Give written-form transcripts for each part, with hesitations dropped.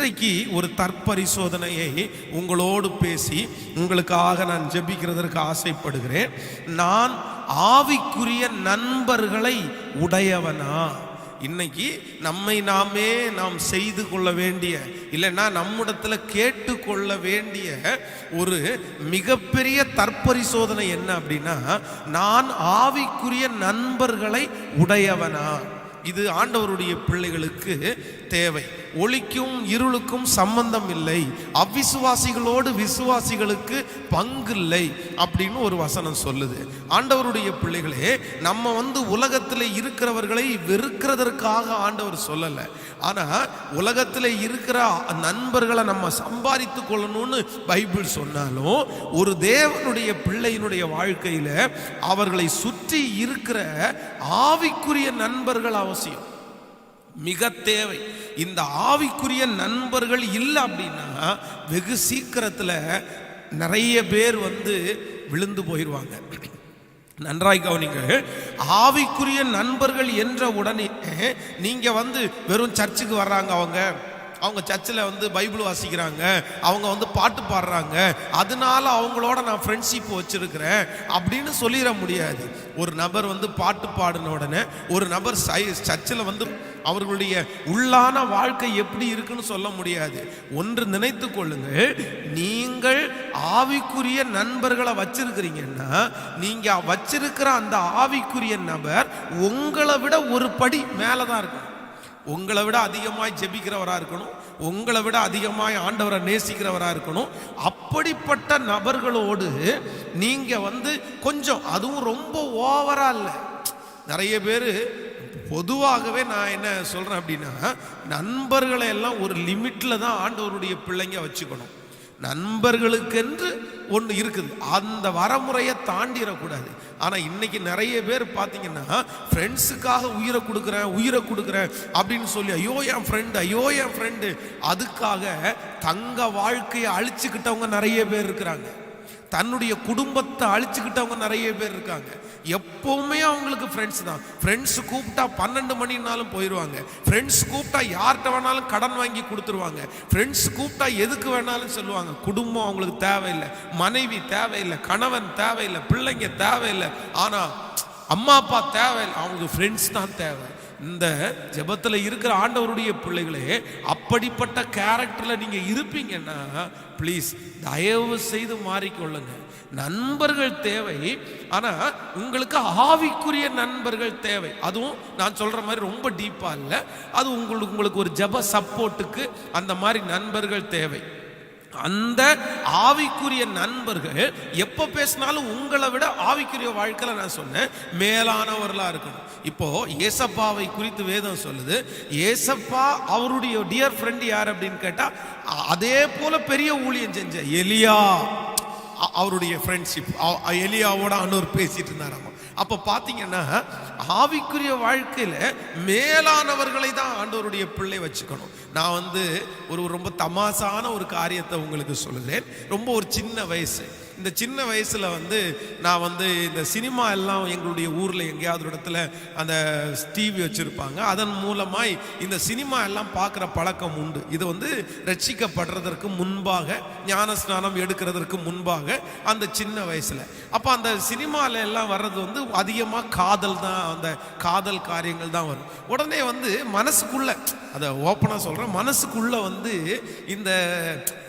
இன்றைக்கு ஒரு தற்பரிசோதனையை உங்களோடு பேசி உங்களுக்காக நான் ஜெபிக்கிறதற்கு ஆசைப்படுகிறேன். நான் ஆவிக்குரிய நண்பர்களை உடையவனா? இன்னைக்கு நம்மை நாம் செய்து கொள்ள வேண்டிய, இல்லைன்னா நம்மிடத்துல கேட்டுக்கொள்ள வேண்டிய ஒரு மிகப்பெரிய தற்பரிசோதனை என்ன அப்படின்னா, நான் ஆவிக்குரிய நண்பர்களை உடையவனா? இது ஆண்டவருடைய பிள்ளைகளுக்கு தேவை. ஒளிக்கும் இருளுக்கும் சம்பந்தம் இல்லை, அவ்விசுவாசிகளோடு விசுவாசிகளுக்கு பங்கு இல்லை அப்படின்னு ஒரு வசனம் சொல்லுது. ஆண்டவருடைய பிள்ளைகளே, நம்ம உலகத்தில் இருக்கிறவர்களை வெறுக்கிறதற்காக ஆண்டவர் சொல்லலை. ஆனால் உலகத்தில் இருக்கிற நண்பர்களை நம்ம சம்பாதித்து கொள்ளணும்னு பைபிள் சொன்னாலும், ஒரு தேவனுடைய பிள்ளையினுடைய வாழ்க்கையில் அவர்களை சுற்றி இருக்கிற ஆவிக்குரிய நண்பர்கள் அவசியம், மிக தேவை. இந்த ஆவிக்குரிய நண்பர்கள் இல்லை அப்படின்னா வெகு சீக்கிரத்தில் நிறைய பேர் விழுந்து போயிடுவாங்க. நன்றாய் கவனிங்க. ஆவிக்குரிய நண்பர்கள் என்ற உடனே நீங்க வெறும் சர்ச்சுக்கு வர்றாங்க, அவங்க சர்ச்சில் பைபிள் வாசிக்கிறாங்க, அவங்க பாட்டு பாடுறாங்க, அதனால அவங்களோட நான் ஃப்ரெண்ட்ஷிப் வச்சிருக்கிறேன் அப்படின்னு சொல்லிட முடியாது. ஒரு நபர் பாட்டு பாடின உடனே ஒரு நபர் சர்ச்சில் அவர்களுடைய உள்ளான வாழ்க்கை எப்படி இருக்குன்னு சொல்ல முடியாது. ஒன்று நினைத்து கொள்ளுங்கள், நீங்கள் ஆவிக்குரிய நண்பர்களை வச்சிருக்கிறீங்கன்னா நீங்க வச்சிருக்கிற அந்த ஆவிக்குரிய நபர் உங்களை விட ஒரு படி மேலதான் இருக்கணும். உங்களை விட அதிகமாய் ஜெபிக்கிறவராக இருக்கணும், உங்களை விட அதிகமாய் ஆண்டவரை நேசிக்கிறவராக இருக்கணும். அப்படிப்பட்ட நபர்களோடு நீங்க கொஞ்சம், அதுவும் ரொம்ப ஓவரா இல்லை. நிறைய பேர் பொதுவாகவே நான் என்ன சொல்றேன் அப்படின்னா, நண்பர்களை எல்லாம் ஒரு லிமிட்ல தான் ஆண்டவருடைய பிள்ளைங்க வச்சுக்கணும். நண்பர்களுக்கென்று ஒன்று இருக்குது, அந்த வரமுறையை தாண்டிடக்கூடாது. ஆனால் இன்னைக்கு நிறைய பேர் பார்த்தீங்கன்னா, ஃப்ரெண்ட்ஸுக்காக உயிரை கொடுக்குறேன் அப்படின்னு சொல்லி ஐயோ என் ஃப்ரெண்டு அதுக்காக தங்க வாழ்க்கையை அழிச்சுக்கிட்டவங்க நிறைய பேர் இருக்கிறாங்க. தன்னுடைய குடும்பத்தை அழிச்சுக்கிட்டவங்க நிறைய பேர் இருக்காங்க. எப்பவுமே அவங்களுக்கு ஃப்ரெண்ட்ஸ் தான். ஃப்ரெண்ட்ஸ் கூப்பிட்டா 12 மணினாலும் போயிடுவாங்க. ஃப்ரெண்ட்ஸ் கூப்பிட்டா யார்கிட்ட வேணாலும் கடன் வாங்கி கொடுத்துருவாங்க. ஃப்ரெண்ட்ஸ் கூப்பிட்டா எதுக்கு வேணாலும் சொல்லுவாங்க. குடும்பம் அவங்களுக்கு தேவையில்லை, மனைவி தேவையில்லை, கணவன் தேவையில்லை, பிள்ளைங்க தேவையில்லை, ஆனால் அம்மா அப்பா தேவையில்லை, அவங்களுக்கு ஃப்ரெண்ட்ஸ் தான் தேவை. இந்த ஜெபத்தில் இருக்கிற ஆண்டவருடைய பிள்ளைகளே, அப்படிப்பட்ட கேரக்டர்ல நீங்க இருப்பீங்கன்னா ப்ளீஸ் தயவு செய்து மாறிக்கொள்ளுங்க. நண்பர்கள் தேவை, ஆனா உங்களுக்கு ஆவிக்குரிய நண்பர்கள் தேவை. அதுவும் நான் சொல்ற மாதிரி ரொம்ப டீப்பா இல்லை, அது உங்களுக்கு ஒரு ஜெப சப்போர்ட்டுக்கு அந்த மாதிரி நண்பர்கள் தேவை. அந்த ஆவிக்குரிய நண்பர்கள் எப்போ பேசினாலும் உங்களை விட ஆவிக்குரிய வாழ்க்கையில் நான் சொன்னேன் மேலானவர்களா இருக்கணும். இப்போ ஏசப்பாவை குறித்து வேதம் சொல்லுது. ஏசப்பா அவருடைய டியர் ஃப்ரெண்ட் யார் அப்படின்னு கேட்டா, அதே போல பெரிய ஊழியம் செஞ்ச எலியா, அவருடைய ஃப்ரெண்ட்ஷிப் எலியாவோட அன்னூர் பேசிட்டு இருந்தாராம். அப்போ பார்த்தீங்கன்னா ஆவிக்குரிய வாழ்க்கையில் மேலானவர்களை தான் ஆண்டவருடைய பிள்ளை வச்சுக்கணும். நான் ஒரு ரொம்ப தமாசான ஒரு காரியத்தை உங்களுக்கு சொல்லுறேன். ரொம்ப ஒரு சின்ன வயசு, இந்த சின்ன வயசுல நான் இந்த சினிமா எல்லாம் எங்களுடைய ஊர்ல எங்கேயாவது இடத்துல அந்த டிவி வச்சிருப்பாங்க. அதன் மூலமாய் இந்த சினிமா எல்லாம் பார்க்குற பழக்கம் உண்டு. இது ரட்சிக்கப்படுறதற்கு முன்பாக, ஞான ஸ்நானம் எடுக்கிறதற்கு முன்பாக அந்த சின்ன வயசுல. அப்போ அந்த சினிமால எல்லாம் வர்றது அதிகமாக காதல் தான், அந்த காதல் காரியங்கள் தான் வரும். உடனே மனசுக்குள்ள, அதை ஓப்பனாக சொல்கிறேன், மனசுக்குள்ள இந்த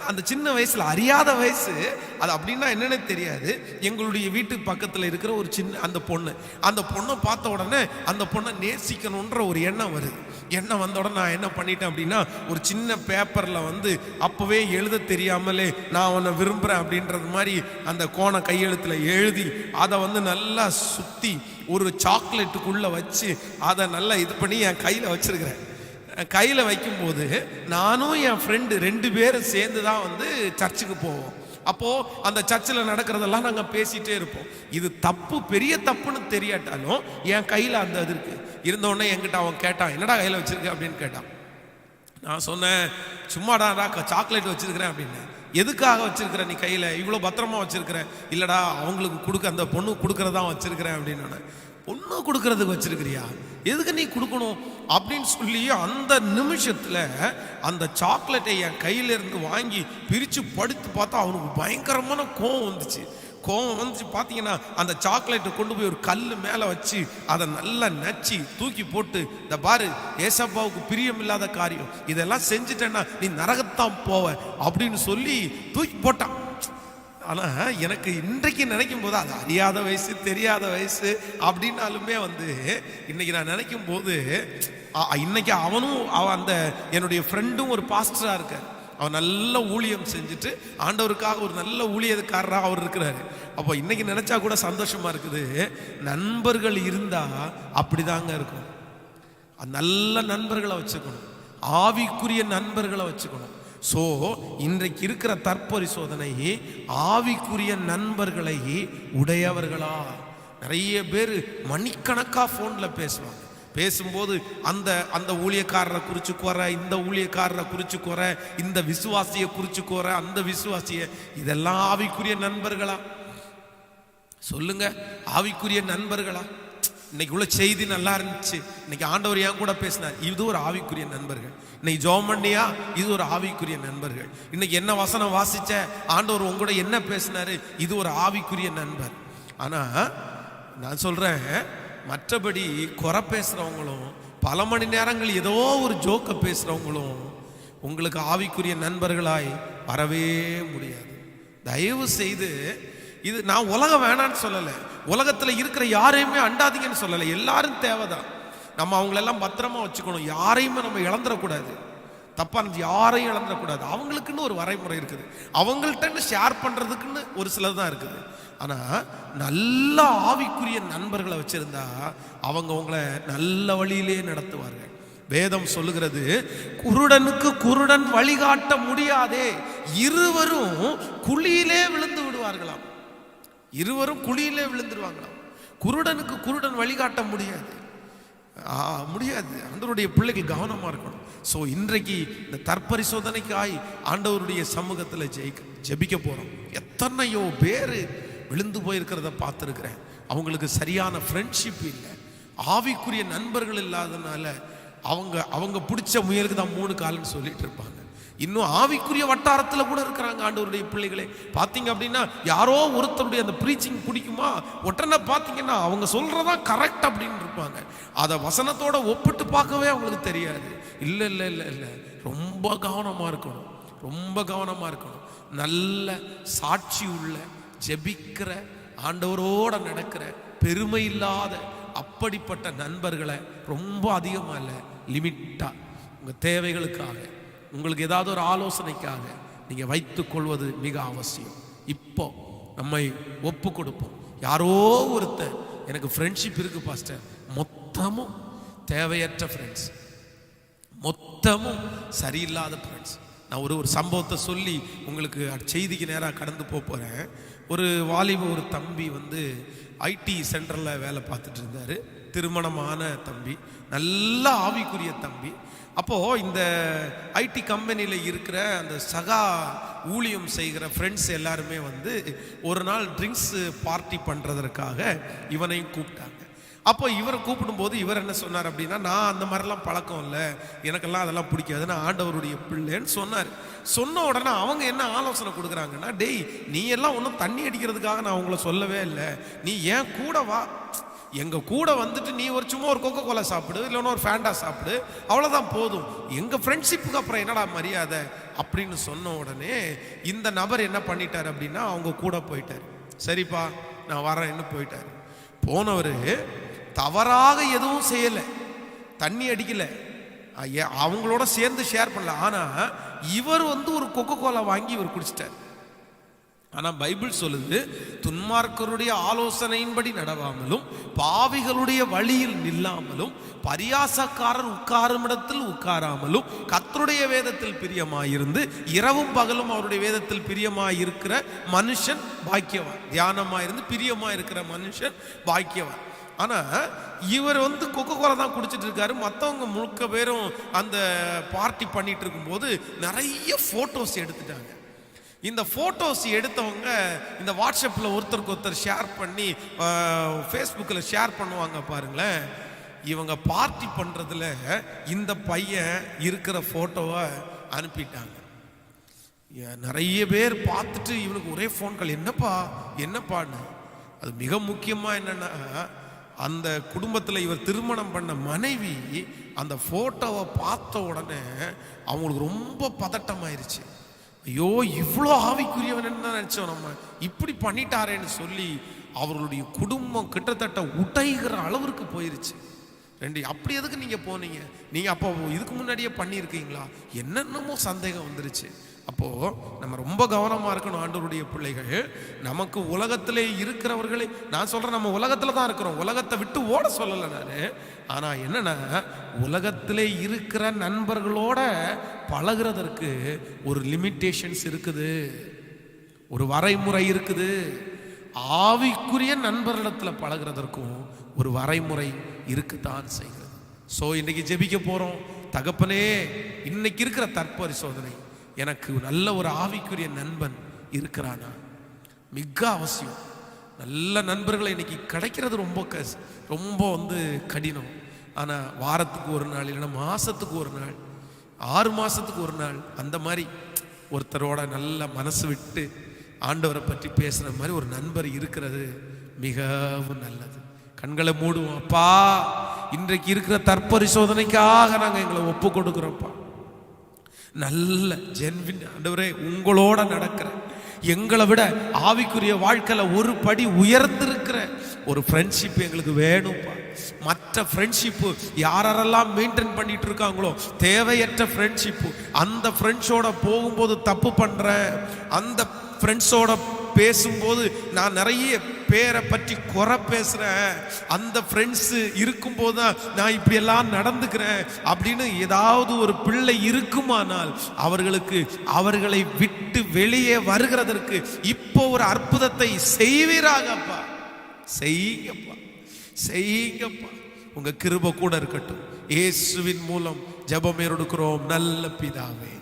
அந்த சின்ன வயசுல, அறியாத வயசு அது அப்படின்னா என்னன்னு தெரியாது. எங்களுடைய வீட்டு பக்கத்தில் இருக்கிற ஒரு சின்ன அந்த பொண்ணை பார்த்த உடனே அந்த பொண்ணை நேசிக்கணுன்ற ஒரு எண்ணம் வருது. எண்ணம் வந்த உடனே நான் என்ன பண்ணிட்டேன் அப்படின்னா, ஒரு சின்ன பேப்பரில் அப்போவே எழுத தெரியாமலே நான் உன்னை விரும்புகிறேன் அப்படின்றது மாதிரி அந்த கோண கையெழுத்தில் எழுதி அதை நல்லா சுற்றி ஒரு சாக்லேட்டுக்குள்ளே வச்சு அதை நல்லா இது பண்ணி என் கையில் வச்சிருக்கிறேன். கையில் வைக்கும்போது நானும் என் ஃப்ரெண்டு 2 பேரும் சேர்ந்து தான் சர்ச்சுக்கு போவோம். அப்போது அந்த சர்ச்சில் நடக்கிறதெல்லாம் நாங்கள் பேசிகிட்டே இருப்போம். இது தப்பு, பெரிய தப்புன்னு தெரியாட்டாலும் என் கையில் அந்த இது இருக்குது. இருந்தோடனே என்கிட்ட அவன் கேட்டான், என்னடா கையில் வச்சிருக்க அப்படின்னு கேட்டான். நான் சொன்னேன், சும்மாடா சாக்லேட் வச்சிருக்கிறேன் அப்படின்னு. எதுக்காக வச்சிருக்கிற நீ கையில் இவ்வளோ பத்திரமா வச்சிருக்கிற? இல்லைடா அவங்களுக்கு கொடுக்க, அந்த பொண்ணு கொடுக்கறதான் வச்சிருக்கிறேன் அப்படின்னு. பொண்ணு கொடுக்கறதுக்கு வச்சிருக்கிறியா, எதுக்கு நீ கொடுக்கணும் அப்படின்னு சொல்லி அந்த நிமிஷத்துல அந்த சாக்லேட்டை என் கையில இருந்து வாங்கி பிரிச்சு படுத்து பார்த்தா அவனுக்கு பயங்கரமான கோவம் வந்துச்சு. பார்த்தீங்கன்னா அந்த சாக்லேட்டை கொண்டு போய் ஒரு கல் மேலே வச்சு அதை நல்லா நச்சு தூக்கி போட்டு, இந்த பாரு ஏசப்பாவுக்கு பிரியம் இல்லாத காரியம், இதெல்லாம் செஞ்சுட்டேன்னா நீ நரகத்தான் போவ அப்படின்னு சொல்லி தூக்கி போட்டான். ஆனால் எனக்கு இன்றைக்கு நினைக்கும் போது அது அறியாத வயசு தெரியாத வயசு அப்படின்னாலுமே இன்னைக்கு நான் நினைக்கும் போது இன்னைக்கு அவன் அந்த என்னுடைய ஃப்ரெண்டும் ஒரு பாஸ்டராக இருக்கார். அவர் நல்ல ஊழியம் செஞ்சுட்டு ஆண்டவருக்காக ஒரு நல்ல ஊழியக்காரராக அவர் இருக்கிறாரு. அப்போ இன்னைக்கு நினைச்சா கூட சந்தோஷமா இருக்குது. நண்பர்கள் இருந்தா அப்படிதாங்க இருக்கும். நல்ல நண்பர்களை வச்சுக்கணும், ஆவிக்குரிய நண்பர்களை வச்சுக்கணும். ஸோ இன்றைக்கு இருக்கிற தற்பரிசோதனை ஆவிக்குரிய நண்பர்களை உடையவர்களா. நிறைய பேர் மணிக்கணக்காக ஃபோனில் பேசுவாங்க. பேசும்போது அந்த அந்த ஊழியக்காரரை குறிச்சு குறை, இந்த ஊழியக்காரரை குறிச்சு குறை, இந்த விசுவாசியை குறிச்சு குறை, அந்த விசுவாசியை. இதெல்லாம் ஆவிக்குரிய நண்பர்களா? சொல்லுங்க, ஆவிக்குரிய நண்பர்களா? இன்னைக்கு உள்ள செய்தி நல்லா இருந்துச்சு, இன்னைக்கு ஆண்டவர் என் கூட பேசினார், இது ஒரு ஆவிக்குரிய நண்பர்கள். இன்னைக்கு ஜெபம் பண்ணியா, இது ஒரு ஆவிக்குரிய நண்பர்கள். இன்னைக்கு என்ன வசனம் வாசிச்ச, ஆண்டவர் உங்க கூட என்ன பேசினாரு, இது ஒரு ஆவிக்குரிய நண்பர். ஆனா நான் சொல்றேன், மற்றபடி குறை பேசுறவங்களும் பல மணி நேரங்கள் ஏதோ ஒரு ஜோக்க பேசுறவங்களும் உங்களுக்கு ஆவிக்குரிய நண்பர்களாய் வரவே முடியாது. தயவு செய்து, இது நான் உலகம் வேணான்னு சொல்லலை, உலகத்தில் இருக்கிற யாரையுமே அண்டாதீங்கன்னு சொல்லலை. எல்லாரும் தேவைதான். நம்ம அவங்களெல்லாம் பத்திரமா வச்சுக்கணும். யாரையுமே நம்ம இழந்துடக்கூடாது. தப்பா யாரையும் இழந்துடக்கூடாது. அவங்களுக்குன்னு ஒரு வரைமுறை இருக்குது, அவங்கள்ட்ட ஷேர் பண்றதுக்குன்னு ஒரு சிலது தான் இருக்குது. ஆனா நல்ல ஆவிக்குரிய நண்பர்களை வச்சிருந்தா அவங்க உங்களை நல்ல வழியிலே நடத்துவார்கள். வேதம் சொல்லுகிறது, குருடனுக்கு குருடன் வழிகாட்ட முடியாதே, இருவரும் குழியிலே விழுந்து விடுவார்களாம். இருவரும் குழியிலே விழுந்துருவாங்களாம். குருடனுக்கு குருடன் வழிகாட்ட முடியாது. ஆண்டவருடைய பிள்ளைகள் கவனமா இருக்கணும். ஸோ இன்றைக்கு இந்த தற்பரிசோதனைக்காய் ஆண்டவருடைய சமூகத்தில் ஜெபிக்க போறோம். எத்தனையோ பேர் விழுந்து போயிருக்கிறத பார்த்துருக்கிறேன். அவங்களுக்கு சரியான ஃப்ரெண்ட்ஷிப் இல்லை, ஆவிக்குரிய நண்பர்கள் இல்லாதனால அவங்க பிடிச்ச முயலுக்கு தான் 3 கால்னு சொல்லிட்டு இருப்பாங்க. இன்னும் ஆவிக்குரிய வட்டாரத்தில் கூட இருக்கிறாங்க ஆண்டவருடைய பிள்ளைகளே. பார்த்தீங்க அப்படின்னா யாரோ ஒருத்தருடைய அந்த ப்ரீச்சிங் பிடிக்குமா, உடனே பார்த்தீங்கன்னா அவங்க சொல்றதா கரெக்ட் அப்படின்னு இருப்பாங்க. அதை வசனத்தோட ஒப்பிட்டு பார்க்கவே அவங்களுக்கு தெரியாது. இல்லை இல்லை இல்லை இல்லை, ரொம்ப கவனமாக இருக்கணும், ரொம்ப கவனமாக இருக்கணும். நல்ல சாட்சி உள்ள, ஜெபிக்கிற, ஆண்டவரோட நடக்கிற, பெருமை இல்லாத அப்படிப்பட்ட நண்பர்களை ரொம்ப அதிகமாக இல்லை, லிமிட்டா உங்கள் தேவைகளுக்காக, உங்களுக்கு ஏதாவது ஒரு ஆலோசனைக்காக நீங்கள் வைத்துக் கொள்வது மிக அவசியம். இப்போ நம்மை ஒப்பு கொடுப்போம். யாரோ ஒருத்தர் எனக்கு ஃப்ரெண்ட்ஷிப் இருக்கு பாஸ்டர், மொத்தமும் தேவையற்ற ஃப்ரெண்ட்ஸ், மொத்தமும் சரியில்லாத ஃப்ரெண்ட்ஸ். நான் ஒரு சம்பவத்தை சொல்லி உங்களுக்கு செய்திக்கு நேராக கடந்து போகிறேன். ஒரு ஒரு தம்பி ஐடி சென்டரில் வேலை பார்த்துட்டு இருந்தார். திருமணமான தம்பி, நல்ல ஆவிக்குரிய தம்பி. அப்போது இந்த ஐடி கம்பெனியில் இருக்கிற அந்த சகா ஊழியம் செய்கிற ஃப்ரெண்ட்ஸ் எல்லாருமே ஒரு நாள் ட்ரிங்க்ஸ் பார்ட்டி பண்ணுறதற்காக இவனையும் கூப்பிட்டாங்க. அப்போ இவரை கூப்பிடும்போது இவர் என்ன சொன்னார் அப்படின்னா, நான் அந்த மாதிரிலாம் பழக்கம் இல்லை, எனக்கெல்லாம் அதெல்லாம் பிடிக்காது, நான் ஆண்டவருடைய பிள்ளைன்னு சொன்னார். சொன்ன உடனே அவங்க என்ன ஆலோசனை கொடுக்குறாங்கன்னா, டேய் நீ எல்லாம் ஒன்றும் தண்ணி அடிக்கிறதுக்காக நான் உங்களை சொல்லவே இல்லை, நீ ஏன் கூட வா, எங்கள் கூட நீ சும்மா ஒரு கொக்கோ கோலா சாப்பிடு, இல்லைன்னா ஒரு ஃபேண்டா சாப்பிடு, அவ்வளோதான் போதும், எங்கள் ஃப்ரெண்ட்ஷிப்புக்கு அப்புறம் என்னடா மரியாதை அப்படின்னு சொன்ன உடனே இந்த நபர் என்ன பண்ணிட்டார் அப்படின்னா, அவங்க கூட போயிட்டார். சரிப்பா நான் வரேன்னு போயிட்டார். போனவர் தவறாக எதுவும் செய்யலை, தண்ணி அடிக்கலை, அவங்களோட சேர்ந்து ஷேர் பண்ணல. ஆனால் இவர் ஒரு கொக்கோ கோலா வாங்கி இவர் குடிச்சிட்டார். ஆனால் பைபிள் சொல்லுது, துன்மார்க்கருடைய ஆலோசனையின்படி நடவாமலும் பாவிகளுடைய வழியில் நில்லாமலும் பரியாசக்காரர் உட்காரும் இடத்தில் உட்காராமலும் கர்த்தருடைய வேதத்தில் பிரியமாயிருந்து இரவும் பகலும் அவருடைய வேதத்தில் பிரியமாயிருக்கிற மனுஷன் பாக்கியவான். தியானமாயிருந்து பிரியமாயிருக்கிற மனுஷன் பாக்கியவான். ஆனால் இவர் கொக்கோ கோலா தான் குடிச்சிட்டு இருக்காரு. மற்றவங்க முழுக்க பேரும் அந்த பார்ட்டி பண்ணிட்டு இருக்கும்போது நிறைய ஃபோட்டோஸ் எடுத்துட்டாங்க. இந்த போட்டோஸ் எடுத்தவங்க இந்த வாட்ஸ்அப்பில் ஒருத்தருக்கு ஒருத்தர் ஷேர் பண்ணி ஃபேஸ்புக்கில் ஷேர் பண்ணுவாங்க பாருங்களேன். இவங்க பார்ட்டி பண்ணுறதுல இந்த பையன் இருக்கிற ஃபோட்டோவை அனுப்பிட்டாங்க. நிறைய பேர் பார்த்துட்டு இவனுக்கு ஒரே ஃபோன் கால், என்னப்பான்னு. அது மிக முக்கியமாக என்னென்னா, அந்த குடும்பத்தில் இவர் திருமணம் பண்ண மனைவி அந்த ஃபோட்டோவை பார்த்த உடனே அவங்களுக்கு ரொம்ப பதட்டமாயிருச்சு. ஐயோ, இவ்வளோ ஆவிக்குரியவன் என்ன நினச்சோம், நம்ம இப்படி பண்ணிட்டாரேன்னு சொல்லி அவர்களுடைய குடும்பம் கிட்டத்தட்ட உடைகிற அளவிற்கு போயிருச்சு. அப்படி எதுக்கு நீங்கள் போனீங்க, நீங்கள் அப்போ இதுக்கு முன்னாடியே பண்ணியிருக்கீங்களா, என்னென்னமோ சந்தேகம் வந்துருச்சு. அப்போது நம்ம ரொம்ப கவனமாக இருக்கணும். ஆண்டவருடைய பிள்ளைகள், நமக்கு உலகத்திலே இருக்கிறவர்களே, நான் சொல்கிறேன், நம்ம உலகத்தில் தான் இருக்கிறோம், உலகத்தை விட்டு ஓட சொல்லலை நான். ஆனால் என்னென்னா, உலகத்திலே இருக்கிற நண்பர்களோட பழகிறதற்கு ஒரு லிமிட்டேஷன்ஸ் இருக்குது, ஒரு வரைமுறை இருக்குது. ஆவிக்குரிய நண்பர்களிடத்தில் பழகிறதற்கும் ஒரு வரைமுறை இருக்குத்தான் செய்கிறது. ஸோ இன்னைக்கு ஜெபிக்க போகிறோம். தகப்பனே, இன்னைக்கு இருக்கிற தற்பரிசோதனை, எனக்கு நல்ல ஒரு ஆவிக்குரிய நண்பன் இருக்கிறானா? மிக அவசியம். நல்ல நண்பர்களை இன்னைக்கு கிடைக்கிறது ரொம்ப கடினம். ஆனால் வாரத்துக்கு ஒரு நாள், இல்லைன்னா மாதத்துக்கு ஒரு நாள், 6 மாதத்துக்கு ஒரு நாள், அந்த மாதிரி ஒருத்தரோட நல்ல மனசு விட்டு ஆண்டவரை பற்றி பேசுகிற மாதிரி ஒரு நண்பர் இருக்கிறது மிகவும் நல்லது. கண்களை மூடுவோம். அப்பா, இன்றைக்கு இருக்கிற தற்பரிசோதனைக்காக நாங்கள் எங்களை ஒப்பு கொடுக்குறோம்ப்பா. நல்ல ஜென்வின் ஆண்டவரே, உங்களோட நடக்கிற, எங்களை விட ஆவிக்குரிய வாழ்க்கையில் ஒரு படி உயர்ந்திருக்கிற ஒரு ஃப்ரெண்ட்ஷிப் எங்களுக்கு வேணும்ப்பா. மற்ற ஃப்ரெண்ட்ஷிப்பு யாரெல்லாம் மெயின்டைன் பண்ணிட்டு இருக்காங்களோ, தேவையற்ற ஃப்ரெண்ட்ஷிப்பு, அந்த ஃப்ரெண்ட்ஸோட போகும்போது தப்பு பண்ணுறேன், அந்த ஃப்ரெண்ட்ஸோட பேசும்போது நான் நிறைய பேரை பற்றி குறை பேசுகிறேன், அந்த ஃப்ரெண்ட்ஸு இருக்கும்போது தான் நான் இப்படியெல்லாம் நடந்துக்கிறேன் அப்படின்னு ஏதாவது ஒரு பிள்ளை இருக்குமானால் அவர்களை விட்டு வெளியே வருகிறதற்கு இப்போ ஒரு அற்புதத்தை செய்வீராகப்பா. செய்யுங்கப்பா. உங்க கிருபை கூட இருக்கட்டும். இயேசுவின் மூலம் ஜெபம் எடுக்கிறோம் நல்ல பிதாவே,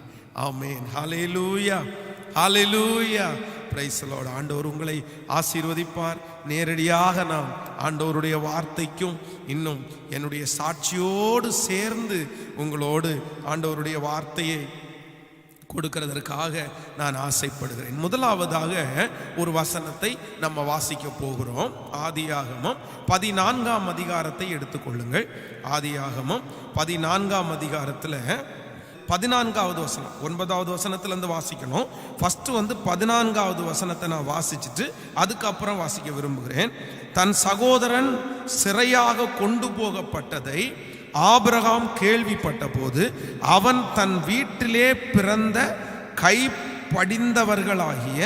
ஆமென். ஹல்லேலூயா, ஹல்லேலூயா. Praise the Lord. ஆண்டவர் உங்களை ஆசீர்வதிப்பார். நேரடியாக நாம் ஆண்டவருடைய வார்த்தைக்கும் இன்னும் என்னுடைய சாட்சியோடு சேர்ந்து உங்களோடு ஆண்டவருடைய வார்த்தையை கொடுக்கிறதற்காக நான் ஆசைப்படுகிறேன். முதலாவதாக ஒரு வசனத்தை நம்ம வாசிக்க போகிறோம். ஆதியாகமம் 14ஆம் அதிகாரத்தை எடுத்துக்கொள்ளுங்கள். ஆதியாகமம் 14ஆம் அதிகாரத்தில் 14வது வசனம், 9வது வசனத்திலிருந்து வாசிக்கணும். ஃபர்ஸ்ட் 14வது வசனத்தை நான் வாசிச்சுட்டு அதுக்கப்புறம் வாசிக்க விரும்புகிறேன். தன் சகோதரன் சிறையாக கொண்டு போகப்பட்டதை ஆபிரகாம் கேள்விப்பட்ட போது அவன் தன் வீட்டிலே பிறந்த கைப்படிந்தவர்களாகிய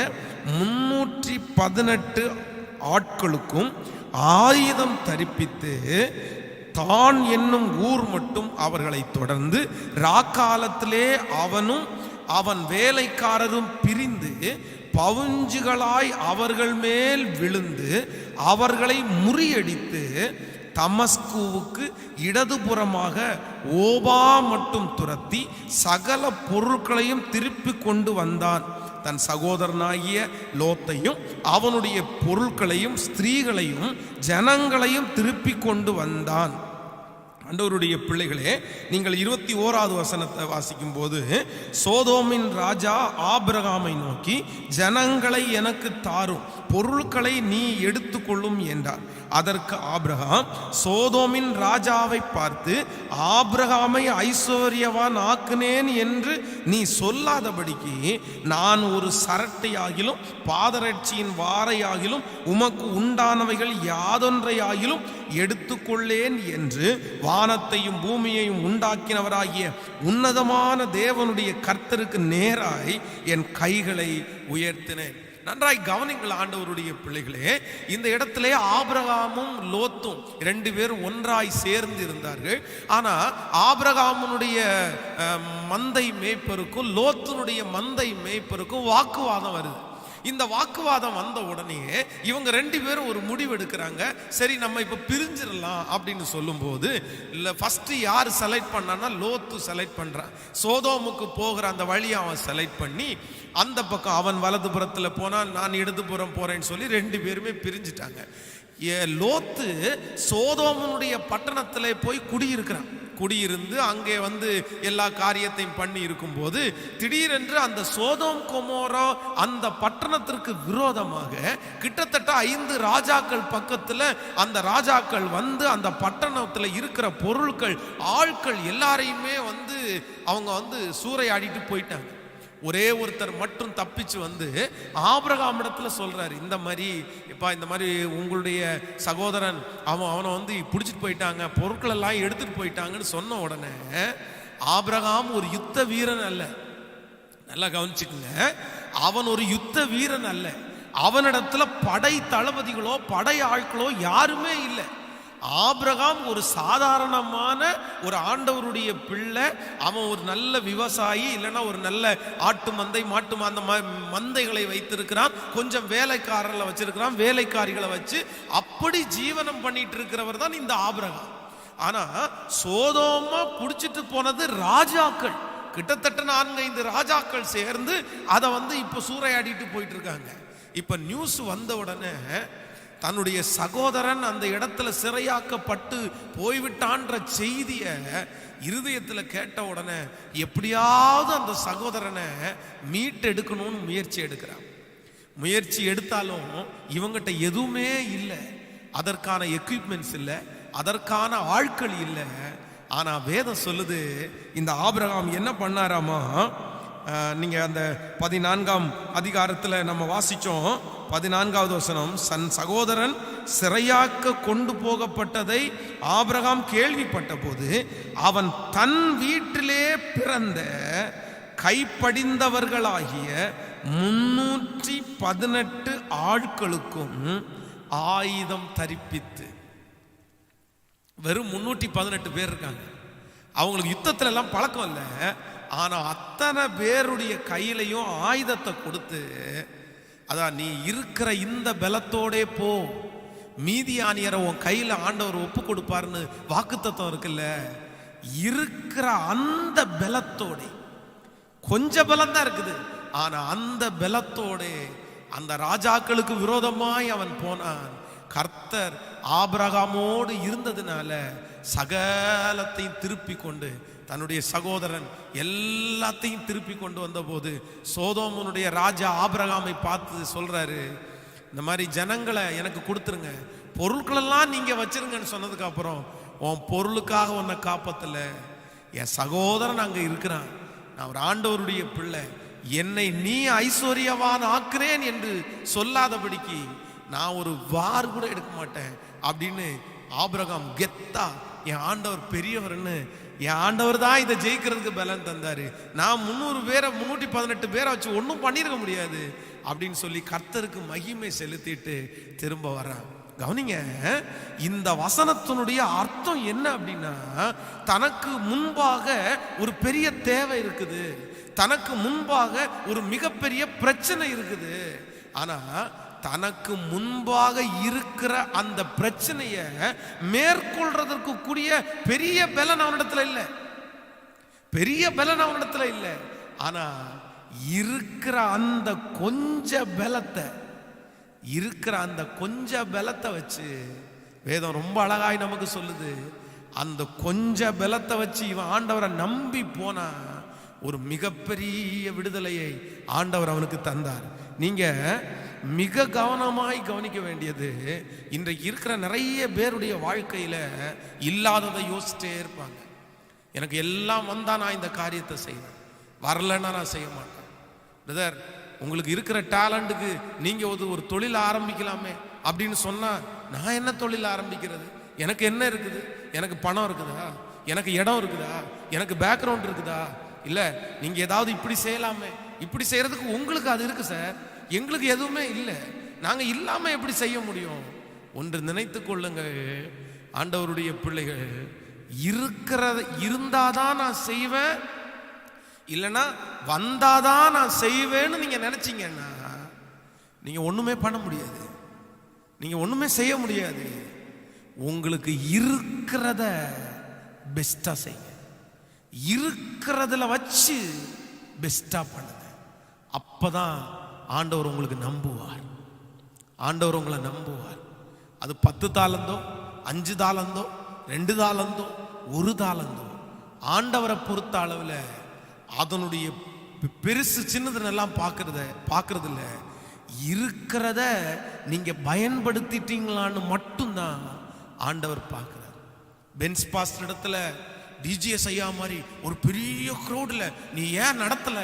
318 ஆட்களுக்கும் ஆயுதம் தரிப்பித்து தான் என்னும் ஊர் மட்டும் அவர்களை தொடர்ந்து ராக்காலத்திலே அவனும் அவன் வேலைக்காரரும் பிரிந்து பவுஞ்சுகளாய் அவர்கள் மேல் விழுந்து அவர்களை முறியடித்து தமஸ்குவுக்கு இடதுபுறமாக ஓபா மட்டும் துரத்தி சகல பொருட்களையும் திருப்பி கொண்டு வந்தான். தன் சகோதரனாகிய லோத்தையும் அவனுடைய பொருட்களையும் ஸ்திரீகளையும் ஜனங்களையும் திருப்பி கொண்டு வந்தான். ஆண்டவருடைய பிள்ளைகளே, நீங்கள் 21வது வசனத்தை வாசிக்கும் போது, சோதோமின் ராஜா ஆபிரகாமை நோக்கி, ஜனங்களை எனக்கு தாரும், பொருட்களை நீ எடுத்துக்கொள்ளும் என்றார். அதற்கு ஆபிரகாம் சோதோமின் ராஜாவை பார்த்து, ஆபிரகாமை ஐஸ்வர்யவான் ஆக்குனேன் என்று நீ சொல்லாதபடிக்கு நான் ஒரு சரட்டையாகிலும் பாதரட்சியின் வாரையாகிலும் உமக்கு உண்டானவைகள் யாதொன்றையாகிலும் எடுத்துக்கொள்ளேன் என்று வானத்தையும் பூமியையும் உண்டாக்கினவராகிய உன்னதமான தேவனுடைய கர்த்தருக்கு நேராய் என் கைகளை உயர்த்தினேன். நன்றாய் கவனிங்கள் ஆண்டவருடைய பிள்ளைகளே. இந்த இடத்திலே ஆபிரகாமும் லோத்தும் 2 பேரும் ஒன்றாய் சேர்ந்து இருந்தார்கள். ஆனா ஆபிரகாமுடைய மந்தை மேய்ப்பருக்கும் லோத்துனுடைய மந்தை மேய்ப்பருக்கும் வாக்குவாதம் வருது. இந்த வாக்குவாதம் வந்த உடனே இவங்க 2 பேரும் ஒரு முடிவு எடுக்கிறாங்க. சரி நம்ம இப்ப பிரிஞ்சிடலாம் அப்படின்னு சொல்லும்போது இல்ல, ஃபர்ஸ்ட் யார் செலக்ட் பண்ணான்னா லோத்து செலக்ட் பண்றான். சோதோமுக்கு போகிற அந்த வழியை அவன் செலக்ட் பண்ணி அந்த பக்கம் அவன் வலதுபுறத்துல போனா நான் இடதுபுறம் போறேன்னு சொல்லி 2 பேருமே பிரிஞ்சிட்டாங்க. லோத்து சோதோமனுடைய பட்டணத்துல போய் குடியிருந்து அங்கே எல்லா காரியத்தையும் பண்ணி இருக்கும்போது திடீரென்று அந்த சோதோம் கொமோரா அந்த பட்டணத்திற்கு விரோதமாக கிட்டத்தட்ட 5 ராஜாக்கள் பக்கத்துல அந்த ராஜாக்கள் அந்த பட்டணத்துல இருக்கிற பொருட்கள் ஆட்கள் எல்லாரையுமே அவங்க சூறையாடிட்டு போயிட்டாங்க. ஒரே ஒருத்தர் மட்டும் தப்பிச்சு ஆபிரகாம் இடத்துல சொல்றாரு, இந்த மாதிரி உங்களுடைய சகோதரன் அவனை பிடிச்சிட்டு போயிட்டாங்க, பொருட்கள் எல்லாம் எடுத்துட்டு போயிட்டாங்கன்னு சொன்ன உடனே ஆபிரகாம் ஒரு யுத்த வீரன் அல்ல. நல்லா கவனிச்சுக்குங்க, அவன் ஒரு யுத்த வீரன் அல்ல. அவனிடத்துல படை தளபதிகளோ படை ஆட்களோ யாருமே இல்லை. ஆபிரகாம் ஒரு சாதாரணமான ஒரு ஆண்டவருடைய பிள்ளை. அவன் ஒரு நல்ல விவசாயி, இல்லைன்னா ஒரு நல்ல ஆட்டு மந்தை மாட்டு அந்த மந்தைகளை வைத்திருக்கிறான், கொஞ்சம் வேலைக்காரர்களை வச்சிருக்கிறான், வேலைக்காரிகளை வச்சு அப்படி ஜீவனம் பண்ணிட்டு இருக்கிறவர் தான் இந்த ஆபிரகாம். ஆனா சோதோமா புடிச்சிட்டு போனது ராஜாக்கள், கிட்டத்தட்ட 4-5 ராஜாக்கள் சேர்ந்து அதை இப்ப சூறையாடிட்டு போயிட்டு இருக்காங்க. இப்ப நியூஸ் வந்த உடனே தன்னுடைய சகோதரன் அந்த இடத்துல சிறையாக்கப்பட்டு போய்விட்டான்ற செய்திய இருதயத்துல கேட்ட உடனே எப்படியாவது அந்த சகோதரனை மீட்டெடுக்கணும்னு முயற்சி எடுத்தாலும் இவங்கிட்ட எதுவுமே இல்லை, அதற்கான எக்யூப்மெண்ட்ஸ் இல்லை, அதற்கான ஆட்கள் இல்லை. ஆனா வேதம் சொல்லுது, இந்த ஆபிரகாம் என்ன பண்ணாராமா, நீங்க அந்த 14ஆம் அதிகாரத்துல நம்ம வாசிச்சோம். 14வது வசனம், சகோதரன் சிறையாக்க கொண்டு போகப்பட்டதை ஆபிரகாம் கேள்விப்பட்ட போது அவன் தன் வீட்டிலே பிறந்த கைப்படிந்தவர்களாகிய 318 ஆட்களுக்கும் ஆயுதம் தரிப்பித்து, வெறும் 318 பேர் இருக்காங்க, அவங்களுக்கு யுத்தத்துல எல்லாம் பழக்கம் இல்லை. ஆனா அத்தனை பேருடைய கையிலையும் ஆயுதத்தை கொடுத்து, அதான் நீ இருக்கிற இந்த பலத்தோடே போ, மீதியானியரை உன் கையில ஆண்டவர் ஒப்பு கொடுப்பாருன்னு வாக்குத்தத்தம் இருக்குல்ல, இருக்கிற அந்த பலத்தோட, கொஞ்சம் பலம் தான் இருக்குது, ஆனா அந்த பலத்தோட அந்த ராஜாக்களுக்கு விரோதமாய் அவன் போனான். கர்த்தர் ஆபிரகாமோடு இருந்ததுனால சகலத்தையும் திருப்பி கொண்டு, தன்னுடைய சகோதரன் எல்லாத்தையும் திருப்பி கொண்டு வந்த போது சோதோமனுடைய ராஜா ஆபிரகாமை பார்த்து சொல்றாரு, இந்த மாதிரி ஜனங்களை எனக்கு கொடுத்துருங்க, பொருட்களெல்லாம் நீங்க வச்சிருங்கன்னு சொன்னதுக்கு அப்புறம் உன் பொருளுக்காக உன்னை காப்பத்துல, என் சகோதரன் அங்க இருக்கிறான், நான் ஒரு ஆண்டவருடைய பிள்ளை, என்னை நீ ஐஸ்வர்யவான் ஆக்குறேன் என்று சொல்லாதபடிக்கு நான் ஒரு வார் கூட எடுக்க மாட்டேன் அப்படின்னு ஆபிரகாம் கெத்தா, என் ஆண்டவர் பெரியவர்னு, என் ஆண்டவர் தான் இதை ஜெயிக்கிறதுக்கு பலன் தந்தாரு, நான் 318 பேரை வச்சு ஒன்றும் பண்ணிருக்க முடியாது அப்படின்னு சொல்லி கர்த்தருக்கு மகிமை செலுத்திட்டு திரும்ப வர்றான். கவனிங்க, இந்த வசனத்தினுடைய அர்த்தம் என்ன அப்படின்னா, தனக்கு முன்பாக ஒரு பெரிய தேவை இருக்குது, தனக்கு முன்பாக ஒரு மிகப்பெரிய பிரச்சனை இருக்குது. ஆனா தனக்கு முன்பாக இருக்கிற அந்த பிரச்சனைய மேற்கொள்றதற்கு கூடிய பெரிய பலன் அவனிடத்துல இல்லை, பெரிய பலன் அவனிடத்துல இல்லை. ஆனா இருக்கிற அந்த கொஞ்ச பலத்தை வச்சு வேதம் ரொம்ப அழகாய் நமக்கு சொல்லுது, அந்த கொஞ்ச பலத்தை வச்சு இவன் ஆண்டவரை நம்பி போனா ஒரு மிகப்பெரிய விடுதலையை ஆண்டவர் அவனுக்கு தந்தார். நீங்க மிக கவனமாய் கவனிக்க வேண்டியது, இன்றைக்கு இருக்கிற நிறைய பேருடைய வாழ்க்கையில இல்லாததை யோசிச்சே இருப்பாங்க. எனக்கு எல்லாம் வந்தா நான் இந்த காரியத்தை செய்வேன், வரலன்னா நான் செய்ய மாட்டேன். பிரதர், உங்களுக்கு இருக்கிற டேலண்ட்டுக்கு நீங்க ஒரு தொழில் ஆரம்பிக்கலாமே அப்படின்னு சொன்னா, நான் என்ன தொழில் ஆரம்பிக்கிறது, எனக்கு என்ன இருக்குது, எனக்கு பணம் இருக்குதா, எனக்கு இடம் இருக்குதா, எனக்கு பேக்ரவுண்ட் இருக்குதா, இல்ல நீங்க ஏதாவது இப்படி செய்யலாமே, இப்படி செய்யறதுக்கு உங்களுக்கு அது இருக்கு சார், எங்களுக்கு எதுவுமே இல்லை, நாங்க இல்லாம எப்படி செய்ய முடியும்? ஒன்று நினைத்து கொள்ளுங்கள், ஆண்டவருடைய பிள்ளைகள், இருந்தாதான் நான் செய்வேன், இல்லைன்னா வந்தாதான் நான் செய்வேன்னு நீங்க நினைச்சீங்கன்னா நீங்க ஒண்ணுமே பண்ண முடியாது, நீங்க ஒண்ணுமே செய்ய முடியாது. உங்களுக்கு இருக்கிறத பெஸ்டா செய்யுங்க, இருக்கிறதுல வச்சு பெஸ்டா பண்ணுங்க. அப்பதான் ஆண்டவர் உங்களுக்கு நம்புவார், ஆண்டவர் உங்களை நம்புவார். அது 10 தாலந்தோ 5 தாலந்தோ 2 தாலந்தோ 1 தாலந்தோ, ஆண்டவரை பொறுத்த அளவில் அதனுடைய பெருசு சின்னதுன்னெல்லாம் பார்க்கறது இல்லை. இருக்கிறத நீங்க பயன்படுத்திட்டீங்களான்னு மட்டும்தான் ஆண்டவர் பார்க்கிறார். பென்ஸ் பாஸ்டர் இடத்துல டிஜிஎஸ் ஐயா மாதிரி ஒரு பெரிய க்ரௌட்ல நீ ஏன் நடத்தல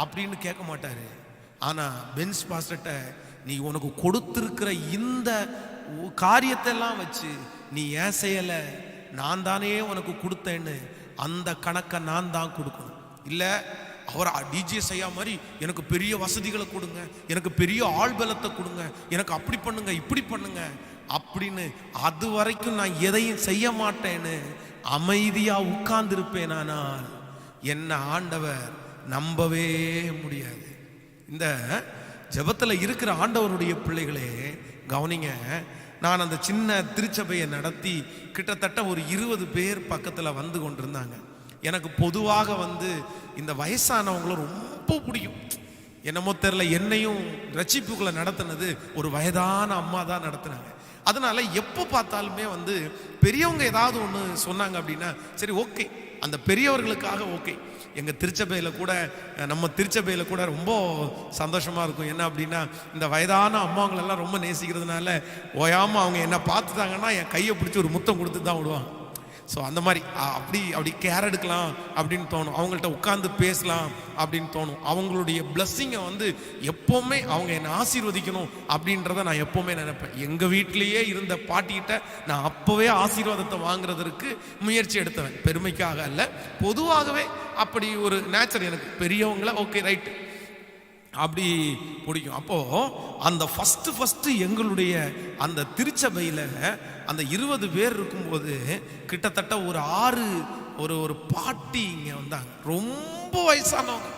அப்படின்னு கேட்க மாட்டாரு. ஆனா பென்ஸ் பாஸ்டர்ட்ட நீ உனக்கு கொடுத்திருக்கிற இந்த காரியத்தை எல்லாம் வச்சு நீ ஏன் செய்யல, நான் தானே உனக்கு கொடுத்தேன்னு அந்த கணக்கை நான் தான் கொடுக்கணும். இல்ல அவர் டிஜிஎஸ் ஐயா மாதிரி எனக்கு பெரிய வசதிகளை கொடுங்க, எனக்கு பெரிய ஆள் பலத்தை கொடுங்க, எனக்கு அப்படி பண்ணுங்க இப்படி பண்ணுங்க அப்படின்னு அது வரைக்கும் நான் எதையும் செய்ய மாட்டேன்னு அமைதியா உட்கார்ந்திருப்பேன். ஆனால் என்ன ஆண்டவர் நம்பவே முடியாது. இந்த ஜெபத்தில் இருக்கிற ஆண்டவருடைய பிள்ளைகளே கவனிங்க. நான் அந்த சின்ன திருச்சபையை நடத்தி கிட்டத்தட்ட ஒரு 20 பேர் பக்கத்தில் வந்து கொண்டிருந்தாங்க. எனக்கு பொதுவாக இந்த வயசானவங்களும் ரொம்ப பிடிக்கும். என்னமோ தெரியல, என்னையும் ரட்சிப்புக்குள்ள நடத்தினது ஒரு வயதான அம்மா தான் நடத்தினாங்க. அதனால எப்போ பார்த்தாலுமே பெரியவங்க ஏதாவது ஒன்று சொன்னாங்க அப்படின்னா சரி ஓகே, அந்த பெரியவர்களுக்காக ஓகே. எங்கள் திருச்சபையில் கூட நம்ம திருச்சபையில் கூட ரொம்ப சந்தோஷமாக இருக்கும். என்ன அப்படின்னா இந்த வயதான அம்மாங்களெல்லாம் ரொம்ப நேசிக்கிறதுனால ஓயாமல் அவங்க என்னை பார்த்துட்டாங்கன்னா என் கையை பிடிச்சி ஒரு முத்தம் கொடுத்து தான் விடுவாங்க. ஸோ அந்த மாதிரி அப்படி கேர் எடுக்கலாம் அப்படின்னு தோணும், அவங்கள்ட்ட உட்காந்து பேசலாம் அப்படின்னு தோணும். அவங்களுடைய பிளஸ்ஸிங்கை எப்போவுமே அவங்க என்னை ஆசீர்வதிக்கணும் அப்படின்றத நான் எப்போவுமே நினைப்பேன். எங்கள் வீட்டிலேயே இருந்த பாட்டிகிட்ட நான் அப்போவே ஆசீர்வாதத்தை வாங்குறதுக்கு முயற்சி எடுத்தவன், பெருமைக்காக அல்ல, பொதுவாகவே அப்படி ஒரு நேச்சர் எனக்கு. பெரியவங்கள ஓகே ரைட்டு அப்படி பிடிக்கும். அப்போ அந்த ஃபஸ்ட்டு எங்களுடைய அந்த திருச்சபையில் அந்த 20 பேர் இருக்கும்போது கிட்டத்தட்ட ஒரு 6 ஒரு பாட்டி இங்கே வந்தாங்க. ரொம்ப வயசானவங்க.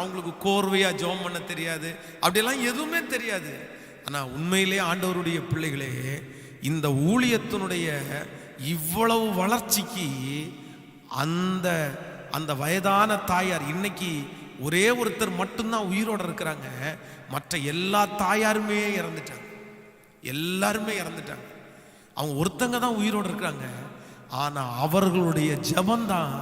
அவங்களுக்கு கோர்வையா ஜெபம் பண்ண தெரியாது, அப்படியெல்லாம் எதுவுமே தெரியாது. ஆனால் உண்மையிலே ஆண்டவருடைய பிள்ளைகளே, இந்த ஊழியத்தினுடைய இவ்வளவு வளர்ச்சிக்கு அந்த வயதான தாயார், இன்னைக்கு ஒரே ஒருத்தர் மட்டும்தான் உயிரோட இருக்கிறாங்க, மற்ற எல்லா தாயாருமே எல்லாருமே இறந்துட்டாங்க. அவங்க ஒருத்தங்க தான் உயிரோடு இருக்கிறாங்க. ஆனா அவர்களுடைய ஜெபம்தான்